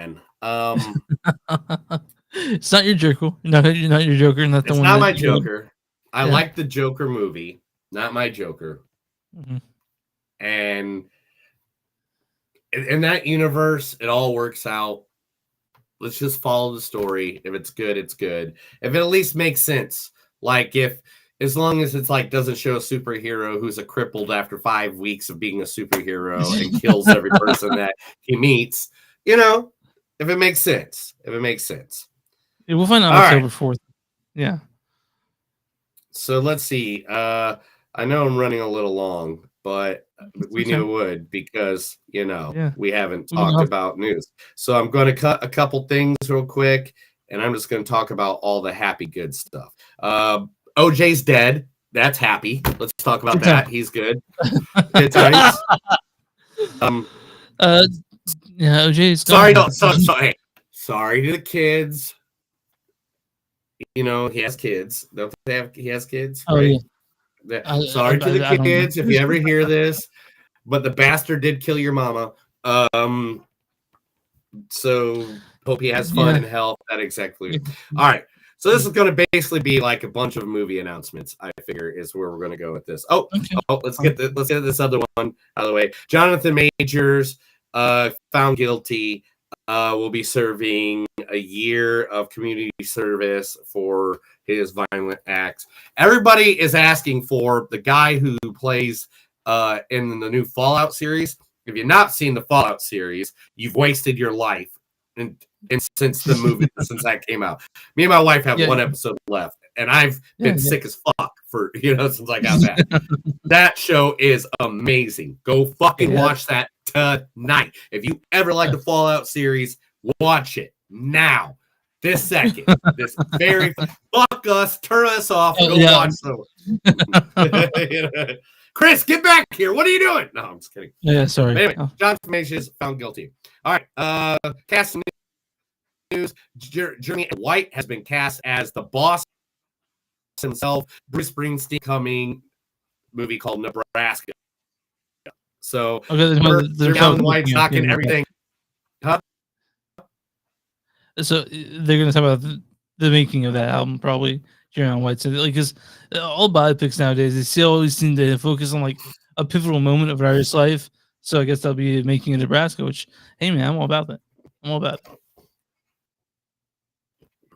It's not your Joker. You're not your Joker. Not the it's one. Not my Joker. I like the Joker movie, not my Joker. Mm-hmm. And in that universe, it all works out. Let's just follow the story. If it's good, it's good. If it at least makes sense, like as long as it's like doesn't show a superhero who's a crippled after 5 weeks of being a superhero and kills every person that he meets, if it makes sense. Yeah, we'll find out October 4th. Yeah. So let's see. I know I'm running a little long, but we knew it would because, we haven't talked about news. So I'm going to cut a couple things real quick, and I'm just going to talk about all the happy, good stuff. OJ's dead. That's happy. Let's talk about that. He's good. Good times. Yeah, OJ's sorry. Sorry to the kids. He has kids. Don't they have? He has kids. Oh, right? Yeah. Sorry to the kids if you ever hear this, but the bastard did kill your mama. So hope he has fun and health. That exactly. All right. So this is going to basically be like a bunch of movie announcements. I figure is where we're going to go with this. Let's get this other one out of the way. Jonathan Majors, found guilty. Will be serving a year of community service for his violent acts. Everybody is asking for the guy who plays in the new Fallout series. If you've not seen the Fallout series, you've wasted your life. And since the movie, since that came out, me and my wife have one episode left, and I've been sick as fuck for since I got that. That show is amazing. Go fucking watch that tonight. If you ever like the Fallout series, watch it now. This second. This very fuck us, turn us off, go watch some. Chris, get back here. What are you doing? No, I'm just kidding. Yeah, sorry. But anyway, Jonathan Majors found guilty. All right. Cast news. Jeremy White has been cast as the boss himself. Bruce Springsteen coming movie called Nebraska. So Jonathan White's knocking everything. Huh? So they're going to talk about the making of that album, probably. Jeremy White said, because all biopics nowadays, they still always seem to focus on like a pivotal moment of an artist's life. So I guess they'll be making in Nebraska, which, hey man, I'm all about that.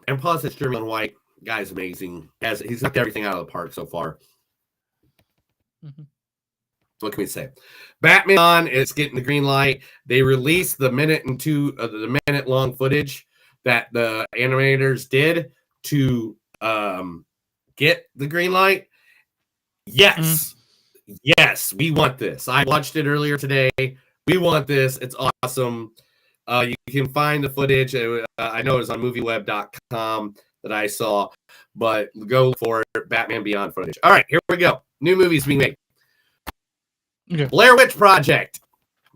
And plus, it's Jeremy White. Guy's amazing. He's knocked everything out of the park so far. Mm-hmm. What can we say? Batman is getting the green light. They released the minute long footage that the animators did to get the green light. Yes. Yes, we want this. I watched it earlier today. We want this. It's awesome. You can find the footage. I know it was on movieweb.com that I saw, but go for it. Batman Beyond footage. All right, here we go. New movies being made. Okay. Blair Witch Project.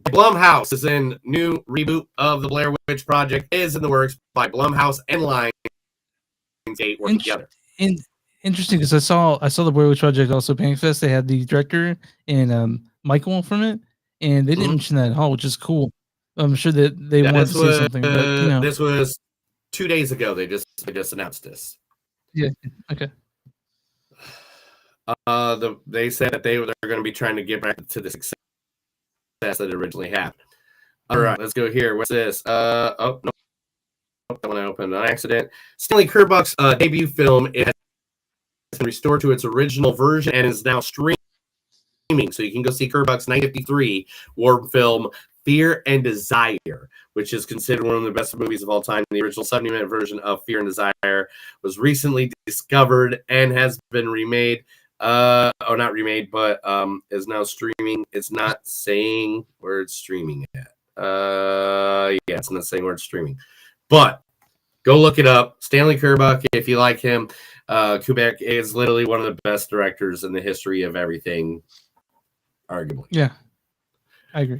Blumhouse is in new reboot of the Blair Witch Project is in the works by Blumhouse and Lionsgate working together. Interesting, because I saw the Blair Witch Project also Pancfest. They had the director and Michael from it, and they didn't mention that at all, which is cool. I'm sure that they wanted to say something. But, this was 2 days ago. They just announced this. Yeah. Okay. They said that they're going to be trying to get back to the success that it originally had. All right, let's go here. What's this? Oh no, that one I opened on accident. Stanley Kubrick's debut film. It has been restored to its original version and is now streaming. So you can go see Kubrick's 1953 war film Fear and Desire, which is considered one of the best movies of all time. The original 70-minute version of Fear and Desire was recently discovered and has been remade. Not remade, but is now streaming. It's not saying where it's streaming at. Yeah, it's not saying where it's streaming. But go look it up. Stanley Kubrick, if you like him. Kubrick is literally one of the best directors in the history of everything, arguably. Yeah, I agree.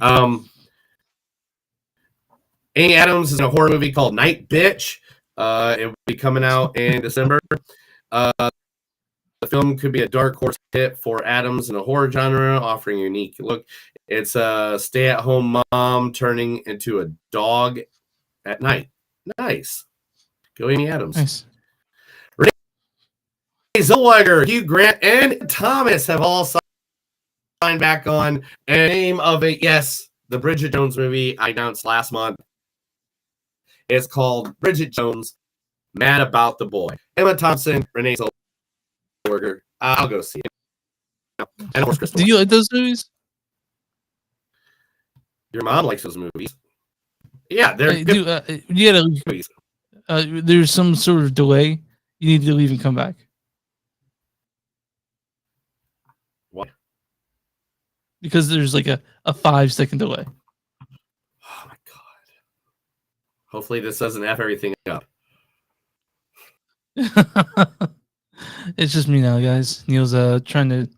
Amy Adams is in a horror movie called Night Bitch. It will be coming out in December. The film could be a dark horse hit for Adams in the horror genre, offering a unique look. It's a stay-at-home mom turning into a dog at night. Nice. Go Amy Adams. Nice. Renee Zellweger, Hugh Grant, and Thomas have all signed back on. And the name of it, yes, the Bridget Jones movie I announced last month. It's called Bridget Jones, Mad About the Boy. Emma Thompson, Renee Zellweger. I'll go see it. And of course, Crystal. Do you like those movies? Your mom likes those movies. Yeah, they're good movies. There's some sort of delay. You need to leave and come back. What? Because there's like a 5-second delay. Oh my god. Hopefully this doesn't F everything up. It's just me now, guys. Neil's trying to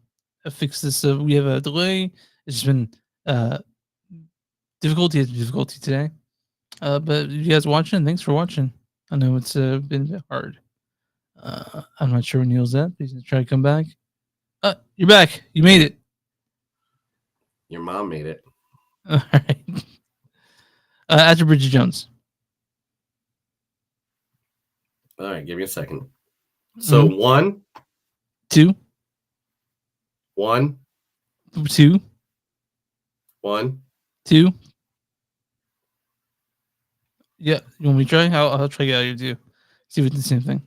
fix this. We have a delay. It's just been difficulty today. But you guys watching, thanks for watching. I know it's been a bit hard. I'm not sure where Neil's at. He's gonna try to come back. You're back. You made it. Your mom made it. All right. After Bridget Jones. All right, give me a second. So 1, 2, 1, 2, 1. 2. Yeah, you want me to try? I'll try to get out of here too. See if it's the same thing.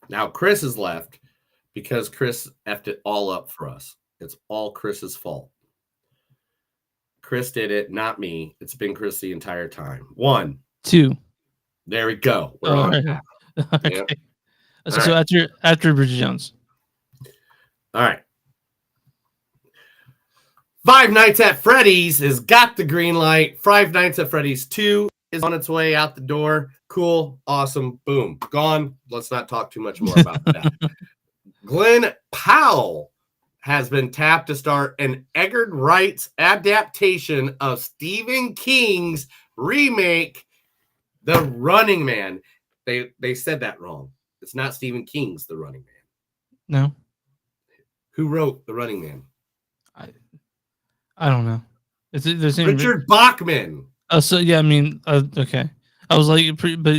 Now Chris is left because Chris effed it all up for us. It's all Chris's fault. Chris did it, not me. It's been Chris the entire time. 1, 2. There we go. We're on. Right. Okay. Yep. So All after Bridget Jones. All right. Five Nights at Freddy's has got the green light. Five Nights at Freddy's 2 is on its way out the door. Cool. Awesome. Boom. Gone. Let's not talk too much more about that. Glenn Powell has been tapped to start an Edgar Wright's adaptation of Stephen King's remake, The Running Man. They said that wrong. It's not Stephen King's The Running Man. No. Who wrote The Running Man? I don't know. It's Richard Bachman. So yeah, I mean, okay. I was like, but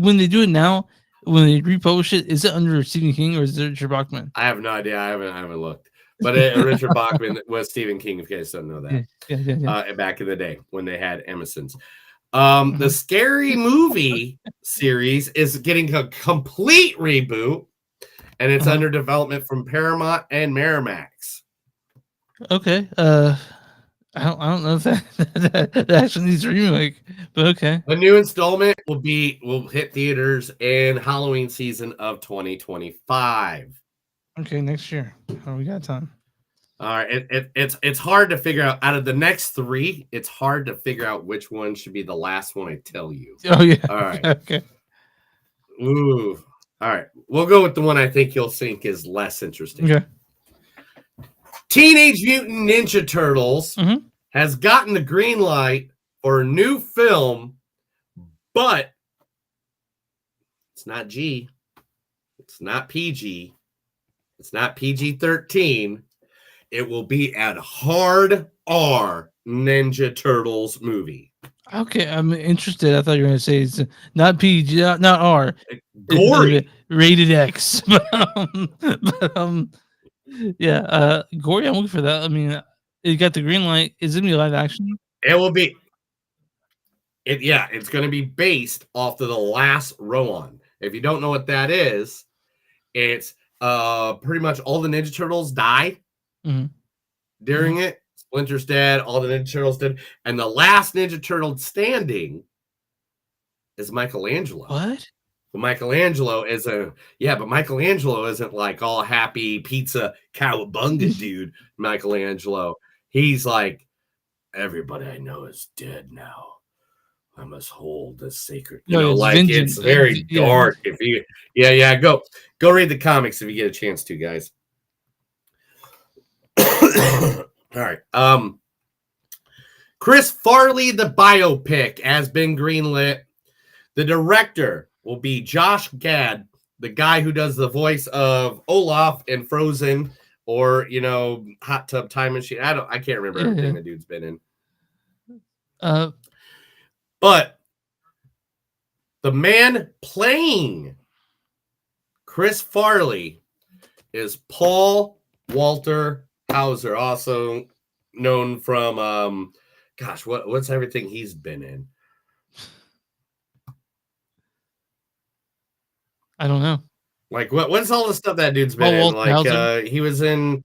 when they do it now, when they republish it, is it under Stephen King or is it Richard Bachman? I have no idea. I haven't looked. But Richard Bachman was Stephen King, if you guys don't know that. Yeah. Back in the day when they had Emerson's. The Scary Movie series is getting a complete reboot, and it's under development from Paramount and Miramax. Okay. I don't know if that actually needs a remake, but okay. A new installment will hit theaters in Halloween season of 2025. Okay, next year. Oh, we got time. All right, it's hard to figure out of the next 3. It's hard to figure out which one should be the last one I tell you. Oh yeah. All right. Okay. Ooh. All right. We'll go with the one I think you'll think is less interesting. Okay. Teenage Mutant Ninja Turtles has gotten the green light for a new film, but it's not G. It's not PG. It's not PG-13. It will be a hard R Ninja Turtles movie. Okay, I'm interested. I thought you were going to say it's not PG, not R. Gory. Rated X. but yeah, gory. I'm looking for that. I mean, it got the green light. Is it gonna be live action? It will be. It's going to be based off of the last Rowan. If you don't know what that is, it's pretty much all the Ninja Turtles die during it. Splinter's dead, all the Ninja Turtles dead, and the last Ninja Turtle standing is Michelangelo. What? But Michelangelo isn't like all happy pizza cowabunga dude. Michelangelo, he's like, everybody I know is dead now. I must hold this sacred. You know, like vengeance. It's very dark. If you, go read the comics if you get a chance to, guys. All right. Chris Farley, the biopic, has been greenlit. The director will be Josh Gad, the guy who does the voice of Olaf in Frozen, or Hot Tub Time Machine. I can't remember everything the dude's been in. But the man playing Chris Farley is Paul Walter Hauser, also known from what's everything he's been in? I don't know. Like what's all the stuff that dude's been in? Like he was in.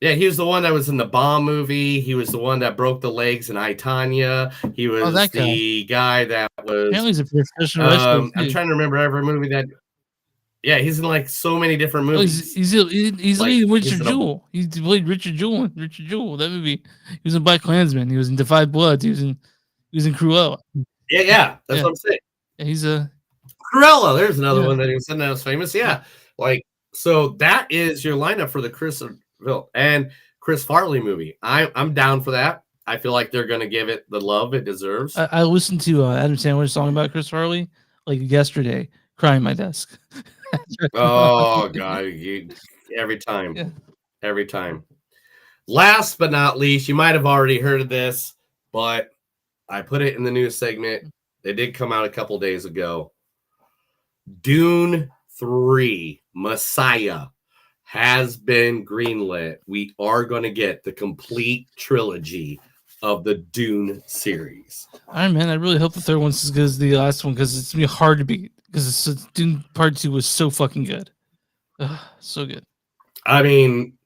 Yeah, he was the one that was in the Bomb movie. He was the one that broke the legs in I, Tonya. He was the guy that was. Apparently he's a professional wrestler. I'm trying to remember every movie that. Yeah, he's in like so many different movies. He's like Richard Jewell. He played Richard Jewell. That movie. He was in Black Klansman. He was in Defy Blood. He was in Cruella. Yeah. That's what I'm saying. Yeah, he's a Cruella. There's another one that he was in that was famous. Yeah. Like, so that is your lineup for the Chris Farley movie. I'm down for that. I feel like they're going to give it the love it deserves. I listened to Adam Sandler's song about Chris Farley like yesterday, crying my desk. Oh God! Every time. Last but not least, you might have already heard of this, but I put it in the news segment. They did come out a couple days ago. Dune 3 Messiah has been greenlit. We are going to get the complete trilogy of the Dune series. All right, man. I really hope the third one's as good as the last one because it's going to be hard to beat. Because Dune Part 2 was so fucking good. So good. I mean,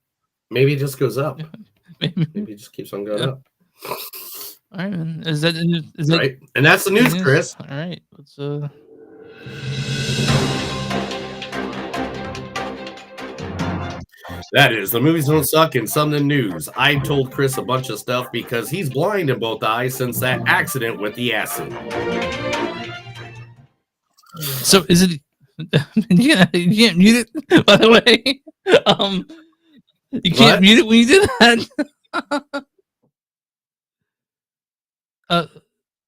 maybe it just goes up. Maybe it just keeps on going up. All right, man. Is that right? And that's the news, Chris. All right. Let's That is the movies don't suck and some of the news. I told Chris a bunch of stuff because he's blind in both eyes since that accident with the acid. So is it? You can't mute it. By the way, you can't mute it when you do that.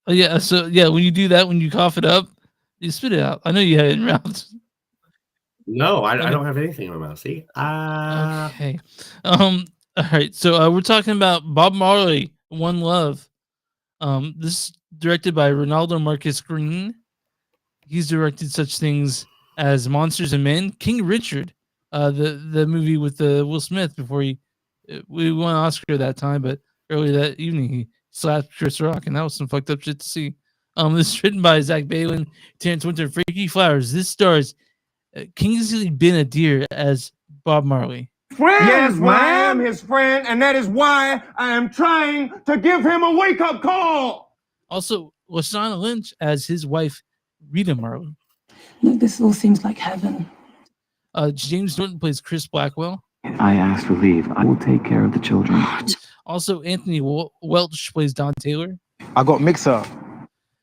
Yeah. So yeah, when you do that, when you cough it up, you spit it out. I know you had it in your mouth. No, I don't have anything in my mouth. See? Okay. All right. So we're talking about Bob Marley, One Love. This is directed by Ronaldo Marcus Green. He's directed such things as Monsters and Men, King Richard, the movie with Will Smith before we won an Oscar that time, but earlier that evening he slapped Chris Rock, and that was some fucked up shit to see. This is written by Zach Balin, Terrence Winter, Freaky Flowers. This stars Kingsley Ben-Adir as Bob Marley. Yes, ma'am, his friend, and that is why I am trying to give him a wake-up call. Also, Lashana Lynch as his wife, Rita Marley. Look, this all seems like heaven. James Norton plays Chris Blackwell. I asked for leave. I will take care of the children. Also, Anthony Welch plays Don Taylor. I got mixed up.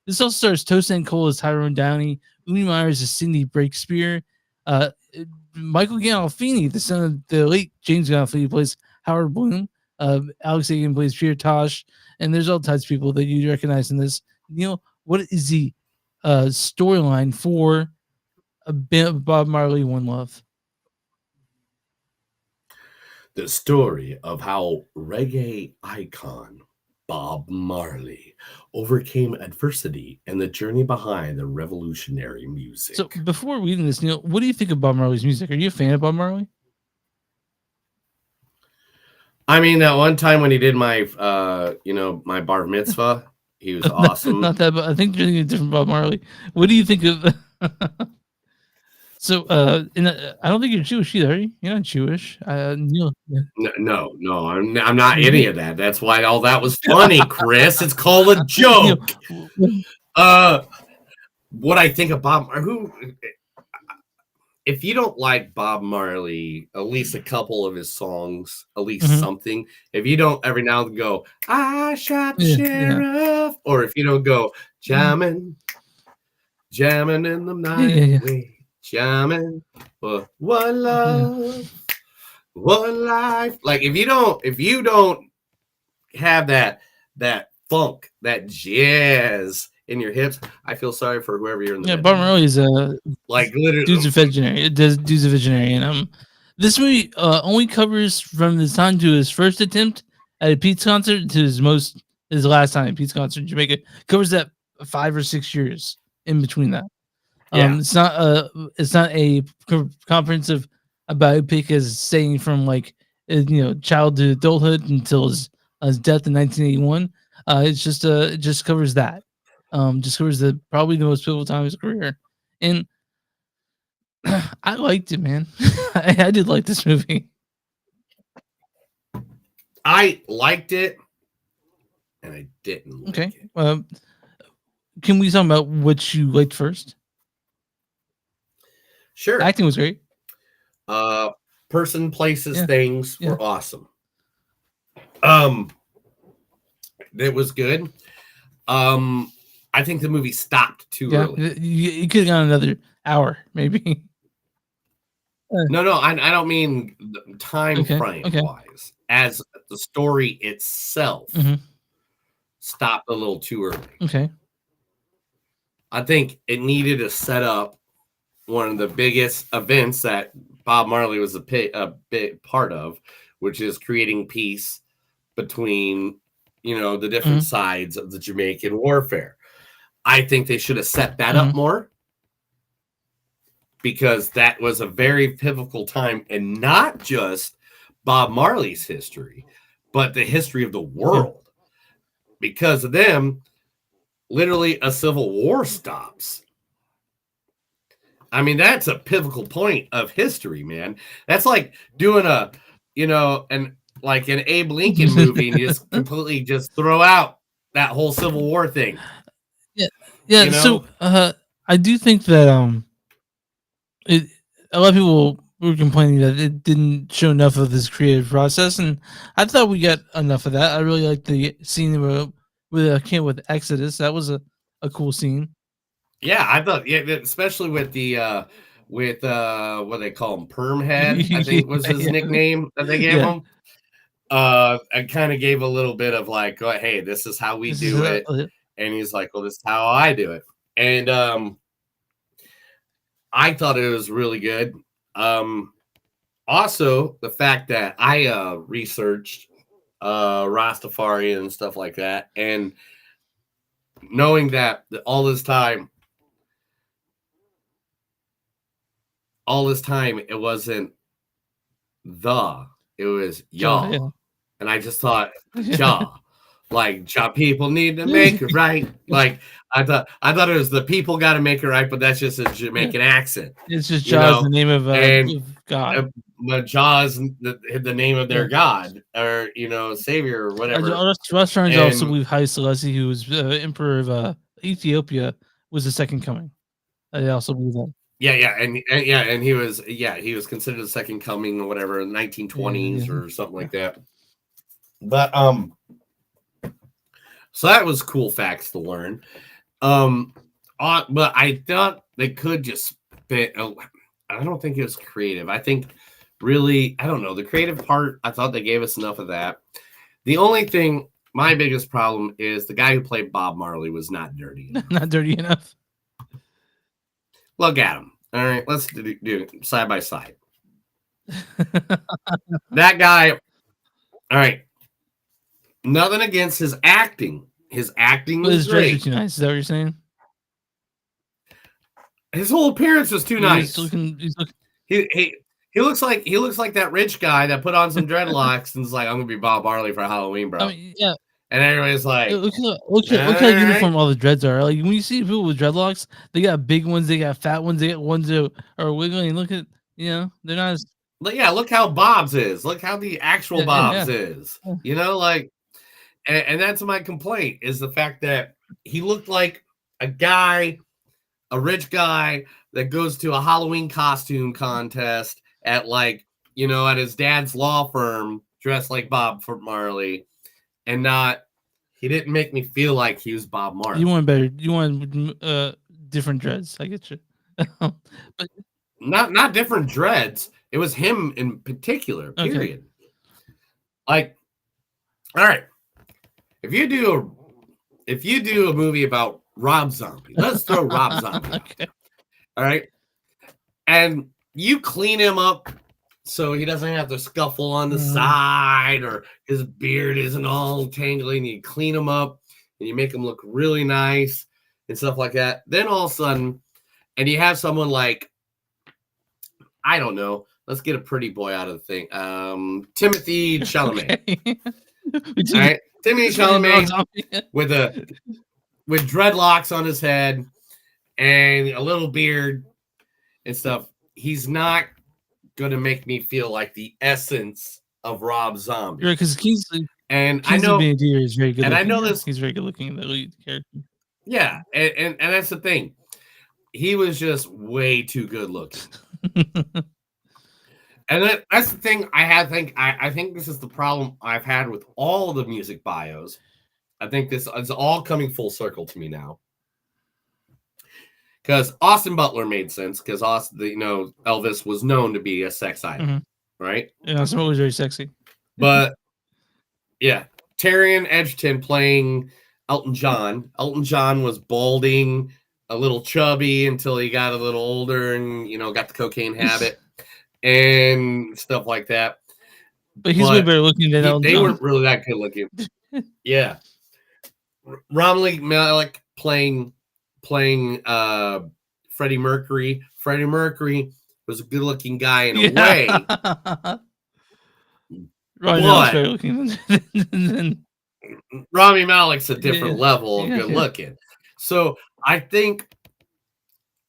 This also stars Tosin Cole as Tyrone Downey, Uni Myers as Sidney Breakspear, Michael Gandolfini, the son of the late James Gandolfini, plays Howard Bloom. Alex Hagan plays Peter Tosh, and there's all types of people that you recognize in this. Neil, what is the storyline for Bob Marley, One Love? The story of how reggae icon Bob Marley overcame adversity and the journey behind the revolutionary music. So before reading this, Neil, what do you think of Bob Marley's music? Are you a fan of Bob Marley? I mean, that one time when he did my, my bar mitzvah, he was awesome. Not that, but I think you're thinking of different Bob Marley. What do you think of? So, I don't think you're Jewish either. Are you? You're not Jewish. Neil. No, I'm not any of that. That's why all that was funny, Chris. It's called a joke. What I think of Bob, if you don't like Bob Marley, at least a couple of his songs, at least something. If you don't every now and then go, I shot the sheriff, or if you don't go jamming in the night, jamming, one love, one life. Like if you don't have that funk, that jazz in your hips, I feel sorry for whoever you're in the middle. Bob Marley is like literally dude's a visionary. Dude's a visionary, and this movie only covers from the time to his first attempt at a Pete's concert to his last time at Pete's concert in Jamaica. Covers that 5 or 6 years in between that. It's not a comprehensive biopic as saying from child to adulthood until his death in 1981. It's just it just covers that. Just covers probably the most pivotal time of his career, and I liked it, man. I did like this movie. I liked it, and I didn't. Okay. Can we talk about what you liked first? Sure. Acting was great. Person, places, things were awesome. It was good. I think the movie stopped too early. You could have gone another hour, maybe. No, I don't mean time frame wise. As the story itself stopped a little too early. Okay. I think it needed to set up one of the biggest events that Bob Marley was a big part of, which is creating peace between, the different sides of the Jamaican warfare. I think they should have set that up more, because that was a very pivotal time, and not just Bob Marley's history, but the history of the world. Because of them, literally a civil war stops. I mean, that's a pivotal point of history, man. That's like doing an Abe Lincoln movie and you just completely just throw out that whole Civil War thing. Yeah. So I do think that a lot of people were complaining that it didn't show enough of this creative process, and I thought we got enough of that. I really liked the scene with Exodus. That was a cool scene. Yeah, I thought, especially with the what they call him, Permhead, I think was his nickname that they gave him. I kind of gave a little bit of like, oh, hey, this is how we do it. And he's like, well, this is how I do it. And I thought it was really good. Also, the fact that I researched Rastafari and stuff like that, and knowing that all this time it wasn't it was Yah. Yeah. And I just thought, Jah. Like, Jah people need to make it right. Like, I thought it was the people got to make it right, but that's just a Jamaican accent. It's just Jah's the name of God. But Jah is the name of their God, or Savior, or whatever. Restaurants also believe Haile Selassie, who was Emperor of Ethiopia, was the second coming. I also believe that. And he was considered the second coming or whatever in the 1920s or something like that. But so that was cool facts to learn. But I thought they could just I don't think it was creative. I think really, I don't know, the creative part, I thought they gave us enough of that. The only thing, my biggest problem is the guy who played Bob Marley was not dirty enough. Not dirty enough. Look at him. All right, let's do it side by side. That guy, all right. Nothing against his acting. His acting But was his dreads are great. too nice. Is that what you're saying? His whole appearance was too nice. He's looking. He looks like that rich guy that put on some dreadlocks and is like, I'm gonna be Bob Marley for Halloween, bro. I mean, yeah. And everybody's like, Look how uniform all the dreads are. Like when you see people with dreadlocks, they got big ones, they got fat ones, they got ones that are wiggling. Look at, they're not as. Yeah, look how Bob's is. Look how the actual Bob's is. You know, like, and that's my complaint is the fact that he looked like a rich guy that goes to a Halloween costume contest at at his dad's law firm, dressed like Bob Marley, and he didn't make me feel like he was Bob Marley. You want different dreads. I get you. But not different dreads. It was him in particular, period. Okay. Like, all right, if you do a movie about Rob Zombie, let's throw Rob Zombie. Okay. All right. And you clean him up so he doesn't have to scuffle on the side or his beard isn't all tangly, and you clean him up and you make him look really nice and stuff like that. Then all of a sudden, and you have someone like, I don't know, let's get a pretty boy out of the thing. Timothy Chalamet. Okay. All right. Timothy Chalamet with dreadlocks on his head and a little beard and stuff. He's not gonna make me feel like the essence of Rob Zombie. Right, because Kingsley I know Bandier is very good. And looking. I know this. He's very good looking in the lead character. Yeah, and that's the thing. He was just way too good looking. And that's the thing I think this is the problem I've had with all the music bios. I think this is all coming full circle to me now. Because Austin Butler made sense, because Elvis was known to be a sex item, right? Yeah, Austin Butler was very sexy. But yeah, Taron Egerton playing Elton John. Elton John was balding, a little chubby until he got a little older and got the cocaine habit and stuff like that. But he's way better looking than Elton John. They weren't really that good looking. Yeah, Rami Malek playing Freddie Mercury. Freddie Mercury was a good looking guy in a way. But Rami Malek's a different level of good looking. So I think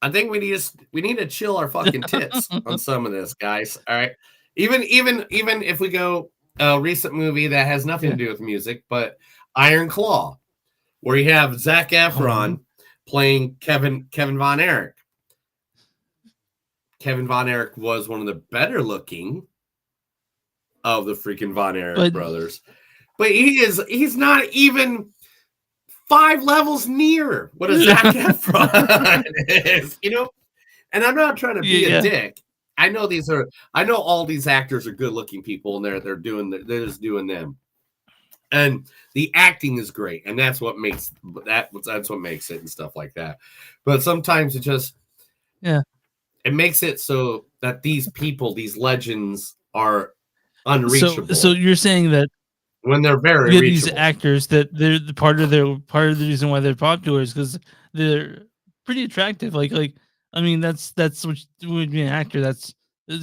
we need to chill our fucking tits on some of this, guys. All right. Even if we go a recent movie that has nothing to do with music, but Iron Claw, where you have Zac Efron playing Kevin Von Erich. Kevin Von Erich was one of the better looking of the freaking Von Erich brothers. But he's not even 5 levels near what a Zac Efron is, And I'm not trying to be a dick. I know all these actors are good looking people, and they're just doing them. And the acting is great, and that's what makes it and stuff like that. But sometimes it just it makes it so that these people, these legends, are unreachable. So you're saying that when they're very reachable. These actors that they're part of the reason why they're popular is because they're pretty attractive. Like I mean that's what would be an actor. That's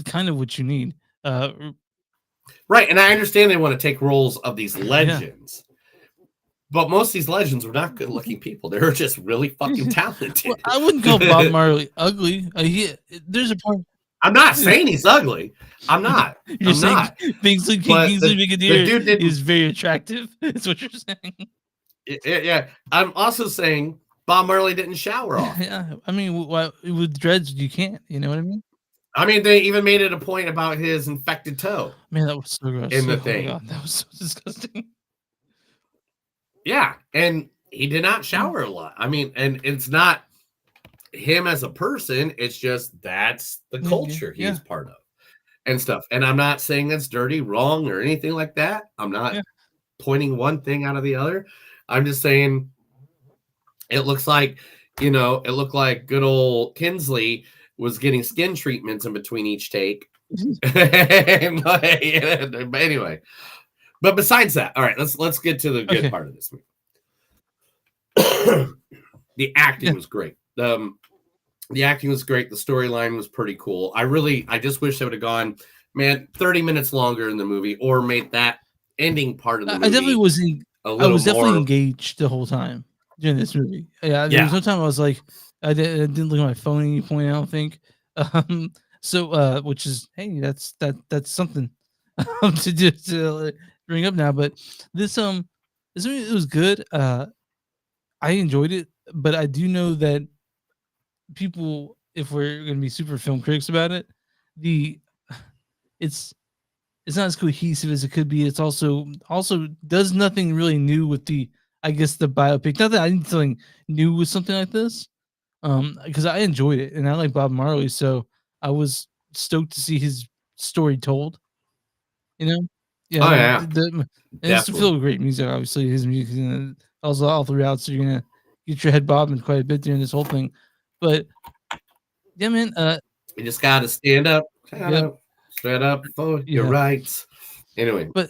kind of what you need. Right, and I understand they want to take roles of these legends. But most of these legends were not good-looking people. They were just really fucking talented. Well, I wouldn't call Bob Marley ugly. There's a part. I'm not saying he's ugly. I'm not. You're saying Kingsley Bandier is very attractive. That's what you're saying. Yeah. I'm also saying Bob Marley didn't shower off. Yeah. I mean, with dreads, you can't. You know what I mean? I mean, they even made it a point about his infected toe. Man, that was so gross. In the thing. God, that was so disgusting. Yeah, and he did not shower a lot. I mean, and it's not him as a person. It's just that's the culture he's part of and stuff. And I'm not saying that's dirty, wrong, or anything like that. I'm not pointing one thing out of the other. I'm just saying it looks like, it looked like good old Kinsley was getting skin treatments in between each take. But anyway. But besides that, all right, let's get to the good Okay. part of this movie. The acting was great. The acting was great. The storyline was pretty cool. I just wish they would have gone, man, 30 minutes longer in the movie, or made that ending part of the movie. I definitely was a I little was definitely more. engaged the whole time during this movie. Yeah, there was Yeah. no time I was like, I didn't look at my phone at any point. I don't think. Which is, hey, that's something to do to bring up now. But this movie, it was good. I enjoyed it, but I do know that people, if we're gonna be super film critics about it, the it's it's not as cohesive as it could be. It's also does nothing really new with the, I guess, the biopic. Not that I need something new with something like this, because I enjoyed it and I like Bob Marley, so I was stoked to see his story told. You know, yeah, Oh yeah, and it's definitely. still great music. Obviously, his music also all throughout, so you're gonna get your head bobbing quite a bit during this whole thing. But yeah, man, You just got to stand up yep, for your yeah. rights. Anyway, But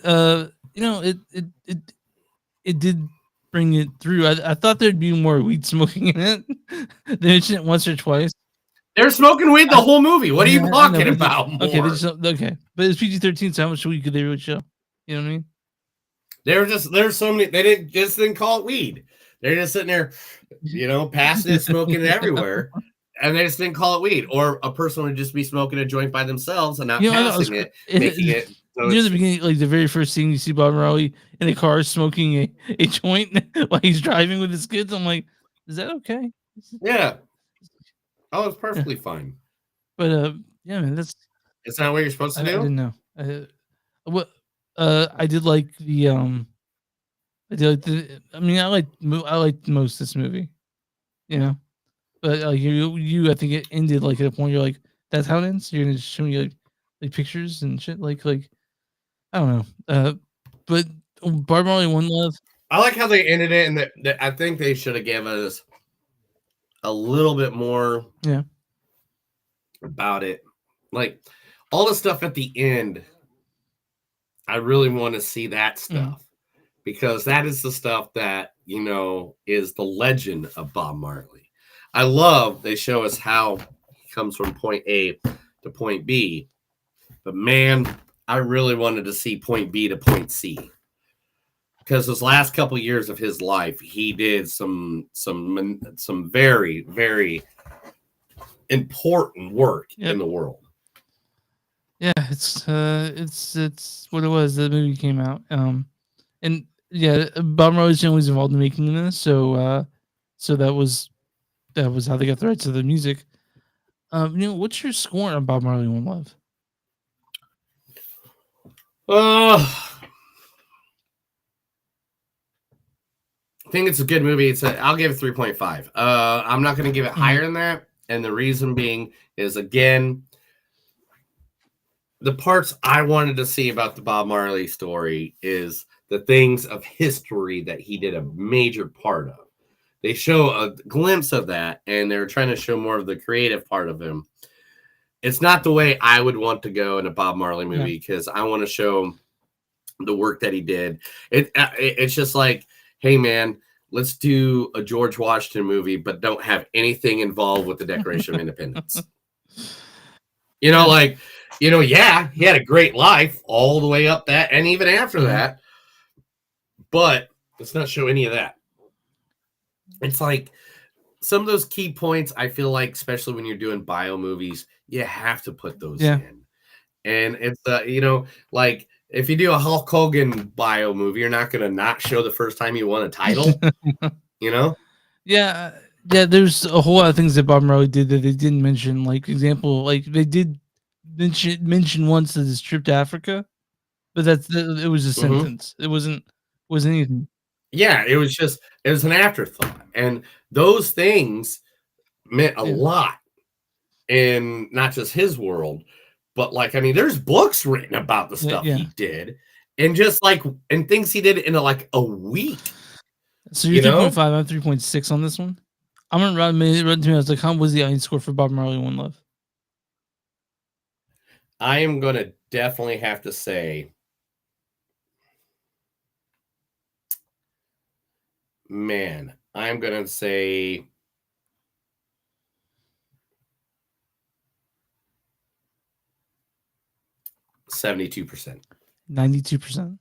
it did bring it through. I thought there'd be more weed smoking in it. They mentioned it once or twice. they're smoking weed the I whole movie. What are you Yeah, I know, talking but about? okay, they More? just okay, but it's PG-13, so how much weed could they really show? You know what I mean? There's so many. They didn't call it weed. They're just sitting there, passing it, smoking it everywhere, and they just didn't call it weed. Or a person would just be smoking a joint by themselves and not You know, I thought it was passing it, making it. So near the it's, beginning, like the very first scene, you see Bob Marley in a car smoking a joint while he's driving with his kids. I'm like, is that okay? yeah. Oh, it's Yeah. perfectly fine. But yeah, man, that's It's not what you're supposed to I do. didn't know. What I did like the I did like the. I mean, I liked most this movie, you know. But I think it ended like at a point you're like, that's how it ends. You're gonna just show me like pictures and shit. Like I don't know. But Barb Marley One Love. I like how they ended it, and that I think they should have given us a little bit more Yeah. about it. Like all the stuff at the end, I really want to see that stuff because that is the stuff that, is the legend of Bob Marley. I love they show us how he comes from point A to point B, but man, I really wanted to see point B to point C because those last couple years of his life, he did some very, very important work in the world. Yeah, it's what it was. The movie came out, and yeah, Bob Marley's family was involved in making this, so that was how they got the rights to the music. What's your score on Bob Marley One Love? I think it's a good movie. I'll give it 3.5. I'm not going to give it higher than that, and the reason being is again the parts I wanted to see about the Bob Marley story is the things of history that he did a major part of. They show a glimpse of that, and they're trying to show more of the creative part of him. It's not the way I would want to go in a Bob Marley movie because I want to show the work that he did. It's just like, hey man, let's do a George Washington movie, but don't have anything involved with the Declaration of Independence. Yeah, he had a great life all the way up that, and even after that, but let's not show any of that. It's like some of those key points, I feel like, especially when you're doing bio movies, you have to put those in. And it's, like if you do a Hulk Hogan bio movie, you're not going to not show the first time he won a title, Yeah, there's a whole lot of things that Bob Marley did that they didn't mention. Like example, like they did mention once that his trip to Africa, but it was a sentence. It wasn't anything. Yeah, it was an afterthought, and those things meant a lot in not just his world, but there's books written about the stuff he did, and and things he did in a week. So you're 3.5, I'm 3.6 on this one. I'm gonna run to me. I was like, how was the audience score for Bob Marley One Love? I am gonna definitely have to say Man, I'm gonna say 72%. 92%.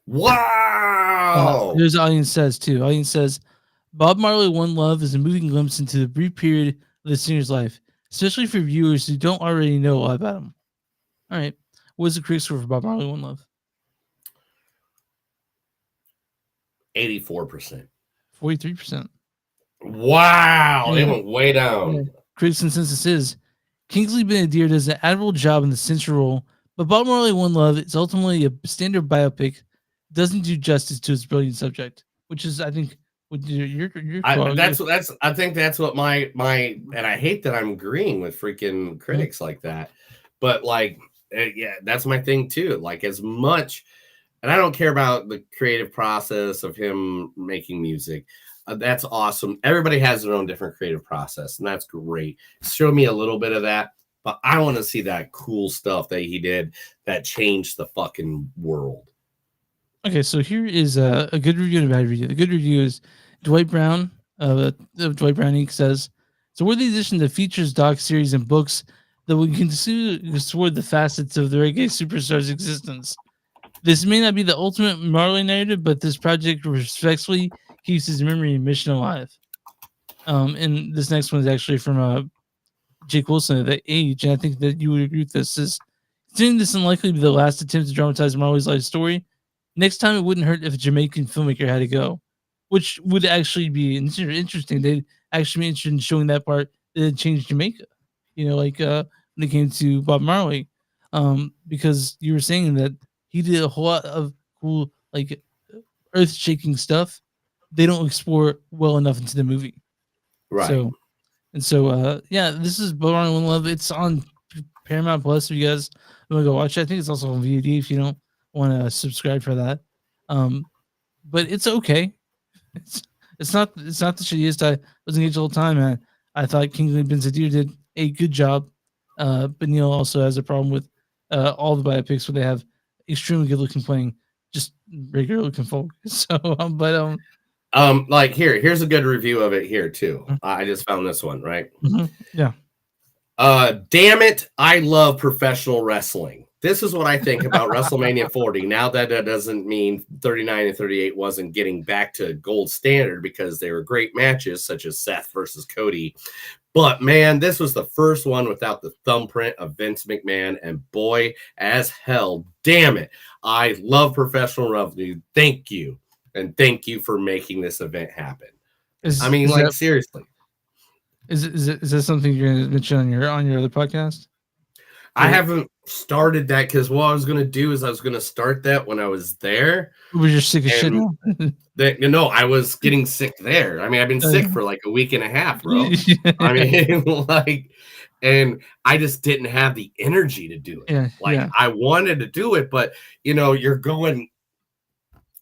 Wow. Here's what audience says too. Audience says Bob Marley One Love is a moving glimpse into the brief period of the singer's life, especially for viewers who don't already know a lot about him. All right. What's the critic score for Bob Marley One Love? 84%. 43%. Wow. It Yeah. went way down. Yeah. Critics' consensus is Kingsley Ben-Adir does an admirable job in the central role, but Bob Marley One Love is ultimately a standard biopic, doesn't do justice to its brilliant subject, which is, I think, what your I think that's what my and I hate that I'm agreeing with freaking critics like that, but like yeah, that's my thing too. Like as much, and I don't care about the creative process of him making music. That's awesome. Everybody has their own different creative process, and that's great. Show me a little bit of that, but I want to see that cool stuff that he did that changed the fucking world. Okay, so here is a good review and a bad review. The good review is Dwight Brown of Dwight Brown Inc. says it's a worthy addition to features, doc series, and books that will continue to explore the facets of the reggae superstar's existence. This may not be the ultimate Marley narrative, but this project respectfully keeps his memory and mission alive. And this next one is actually from Jake Wilson at The Age, and I think that you would agree with this. Is considering this unlikely to be the last attempt to dramatize Marley's life story, next time it wouldn't hurt if a Jamaican filmmaker had to go, which would actually be interesting. They'd actually be interested in showing that part that it changed Jamaica. Like when it came to Bob Marley, because you were saying that he did a whole lot of cool, like earth shaking stuff. They don't explore well enough into the movie, Right. So yeah, this is Bob Marley One Love. It's on Paramount Plus. If you guys want to go watch it, I think it's also on VOD if you don't want to subscribe for that. But it's okay. It's not the shittiest. I was engaged the whole time, man. I thought Kingsley Ben-Adir did a good job. But Neil also has a problem with all the biopics where they have extremely good looking playing just regular looking folk. So like here's a good review of it here too. I just found this one, right? Yeah. Damn it, I love professional wrestling. This is what I think about WrestleMania 40. Now that doesn't mean 39 and 38 wasn't getting back to gold standard because they were great matches such as Seth versus Cody. But man, this was the first one without the thumbprint of Vince McMahon, and boy, as hell, damn it, I love professional wrestling. Thank you, and thank you for making this event happen. Seriously. Is this something you're going to mention on your other podcast? I haven't started that because what I was going to do is I was going to start that when I was there. Were you sick of shit now? I was getting sick there. I mean, I've been sick for like a week and a half, bro. I mean, and I just didn't have the energy to do it. I wanted to do it, but you're going.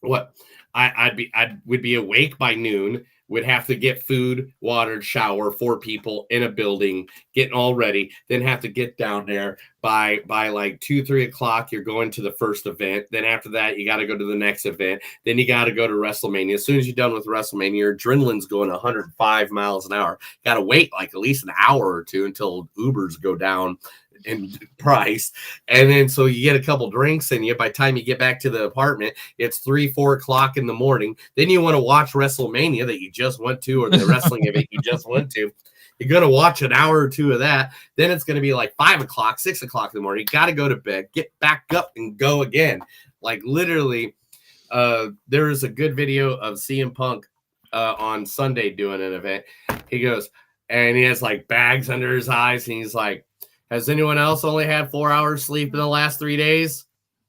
What? I would be awake by noon. Would have to get food, water, shower, 4 people in a building, getting all ready, then have to get down there by like 2-3 o'clock. You're going to the first event. Then after that, you got to go to the next event. Then you got to go to WrestleMania. As soon as you're done with WrestleMania, your adrenaline's going 105 miles an hour. Got to wait like at least an hour or two until Ubers go down in price, and then so you get a couple drinks, and by the time you get back to the apartment, it's 3-4 o'clock in the morning. Then you want to watch WrestleMania that you just went to, or the wrestling event you just went to. You're gonna watch an hour or two of that. Then it's gonna be like 5 o'clock, 6 o'clock in the morning. You got to go to bed, get back up, and go again. Like literally, there is a good video of CM Punk on Sunday doing an event. He goes, and he has like bags under his eyes, and he's like, has anyone else only had 4 hours sleep in the last 3 days?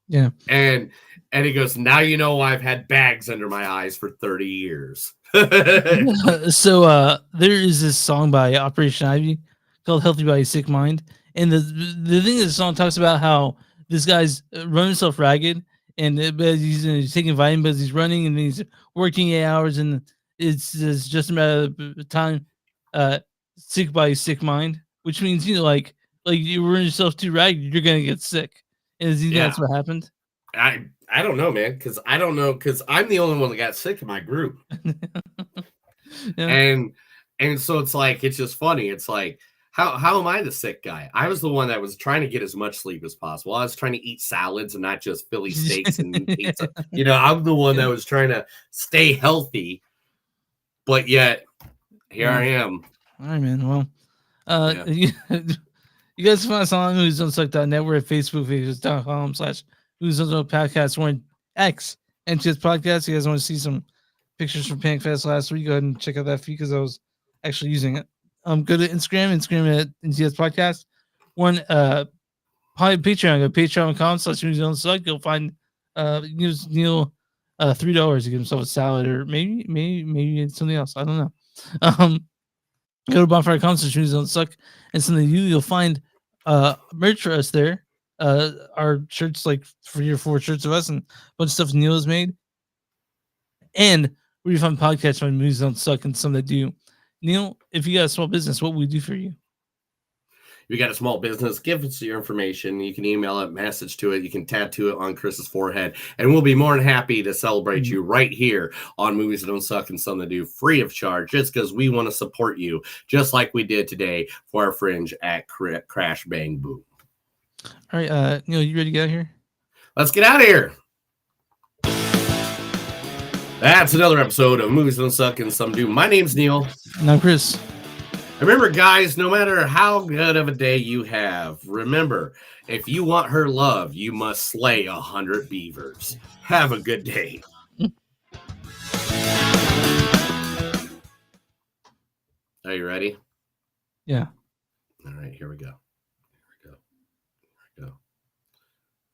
Yeah. And he goes, now you know I've had bags under my eyes for 30 years. So there is this song by Operation Ivy called Healthy Body, Sick Mind. And the thing is, the song talks about how this guy's running himself ragged, and he's taking vitamins, but he's running, and he's working 8 hours, and it's just a matter of time. Sick body, sick mind, which means, like you run yourself too ragged, you're gonna get sick. And that's what happened. I don't know, man, because I don't know, because I'm the only one that got sick in my group. Yeah. And so it's like, it's just funny. It's like, how am I the sick guy? I was the one that was trying to get as much sleep as possible. I was trying to eat salads and not just Philly steaks and pizza. You know, I'm the one that was trying to stay healthy, but yet here I am. All right, man. Well, Yeah. you guys find us on who'sunsuck.net. We're at Facebook.com/who'sunsuck podcast. We're on X and just podcast. You guys want to see some pictures from PancFest last week? Go ahead and check out that feed because I was actually using it. Go to Instagram at NCS Podcast. One Patreon. Go patreon.com/who'sunsuck. You'll find Neil $3 to get himself a salad or maybe something else. I don't know. Go to Bonfire Concerts, Don't Suck, and something you'll find merch for us there. Our shirts, like 3 or 4 shirts of us, and a bunch of stuff Neil has made. And where you find podcasts on Movies Don't Suck and some that do. Neil, if you got a small business, what would we do for you? If you got a small business, give us your information. You can email it, message to it. You can tattoo it on Chris's forehead. And we'll be more than happy to celebrate you right here on Movies That Don't Suck and Something to Do, free of charge, just because we want to support you, just like we did today for our fringe at Crash Bang Boom. All right, Neil, you ready to get out of here? Let's get out of here. That's another episode of Movies That Don't Suck and Something to Do. My name's Neil. And I'm Chris. Remember, guys, no matter how good of a day you have, remember, if you want her love, you must slay 100 beavers. Have a good day. Are you ready? Yeah. All right, here we go.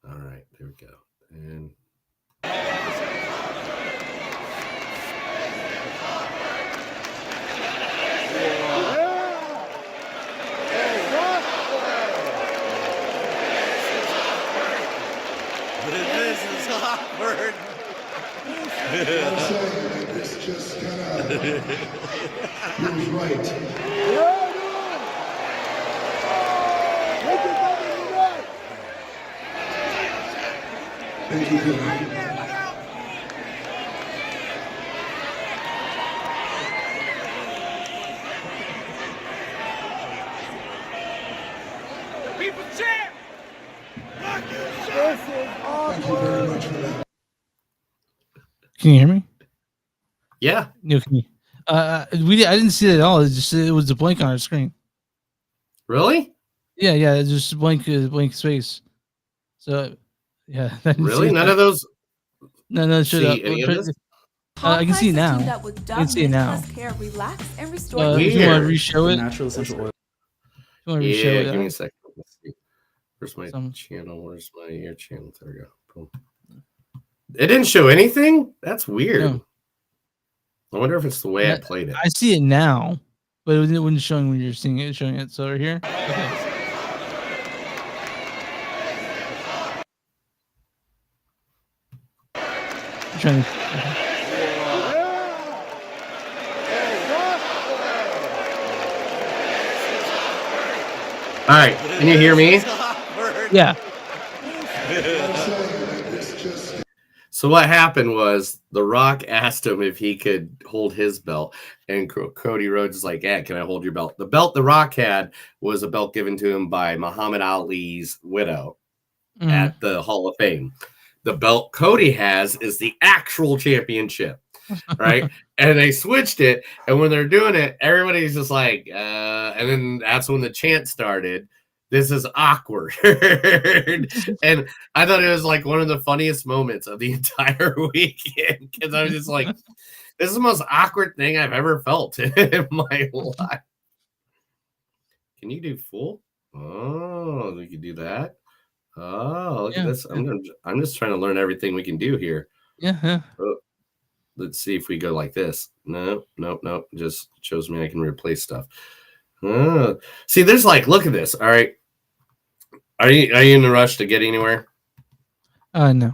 All right, there we go. And This is awkward. It's just kind of feels right. Thank you, Billy. People chant. This is awkward. Can you hear me? yeah, Neil, can you? I didn't see it at all. It was a blank on our screen. really? Yeah, it's just blank space. So, yeah. Really? None of those? No, shut up. Any of this? I can see it now. I can see it now. If you want to re-show it, Natural essential oil. you want to re-show Yeah, it. give me a second. Let's see. Where's my Some- channel? Where's my ear channel? There we go. Boom. It didn't show anything? That's weird. No. I wonder if it's the way I played it. I see it now, but it wasn't showing when you're seeing it. Showing it. So right here. Okay. I'm trying to. Okay. All right, can you hear me? Yeah. So what happened was The Rock asked him if he could hold his belt, and Cody Rhodes is like, "Yeah, can I hold your belt?" The belt The Rock had was a belt given to him by Muhammad Ali's widow at the Hall of Fame. The belt Cody has is the actual championship, right? And they switched it, and when they're doing it, everybody's just like, and then that's when the chant started. This is awkward. And I thought it was like one of the funniest moments of the entire weekend because I was just like, this is the most awkward thing I've ever felt in my life. Can you do full? Oh, we can do that. Oh, look at this. I'm just trying to learn everything we can do here. Yeah. Oh, let's see if we go like this. No. Just shows me I can replace stuff. See, there's like, look at this. All right. Are you in a rush to get anywhere? No.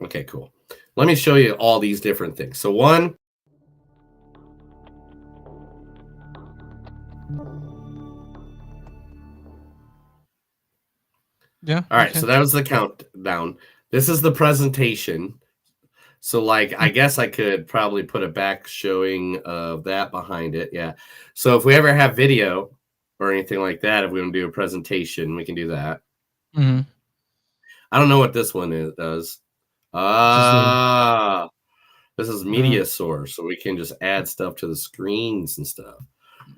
Okay, cool. Let me show you all these different things. So one. Yeah. All right. Okay. So that was the countdown. This is the presentation. So, like, I guess I could probably put a back showing of that behind it. Yeah. So if we ever have video or anything like that, if we want to do a presentation, we can do that. Mm-hmm. I don't know what this one does. This is media source, so we can just add stuff to the screens and stuff.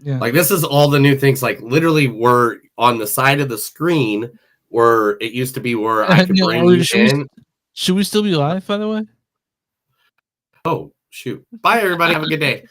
Yeah. Like, this is all the new things. Like, literally, we're on the side of the screen where it used to be where I could bring you in. Should we still be live, by the way? Oh, shoot. Bye, everybody. Have a good day.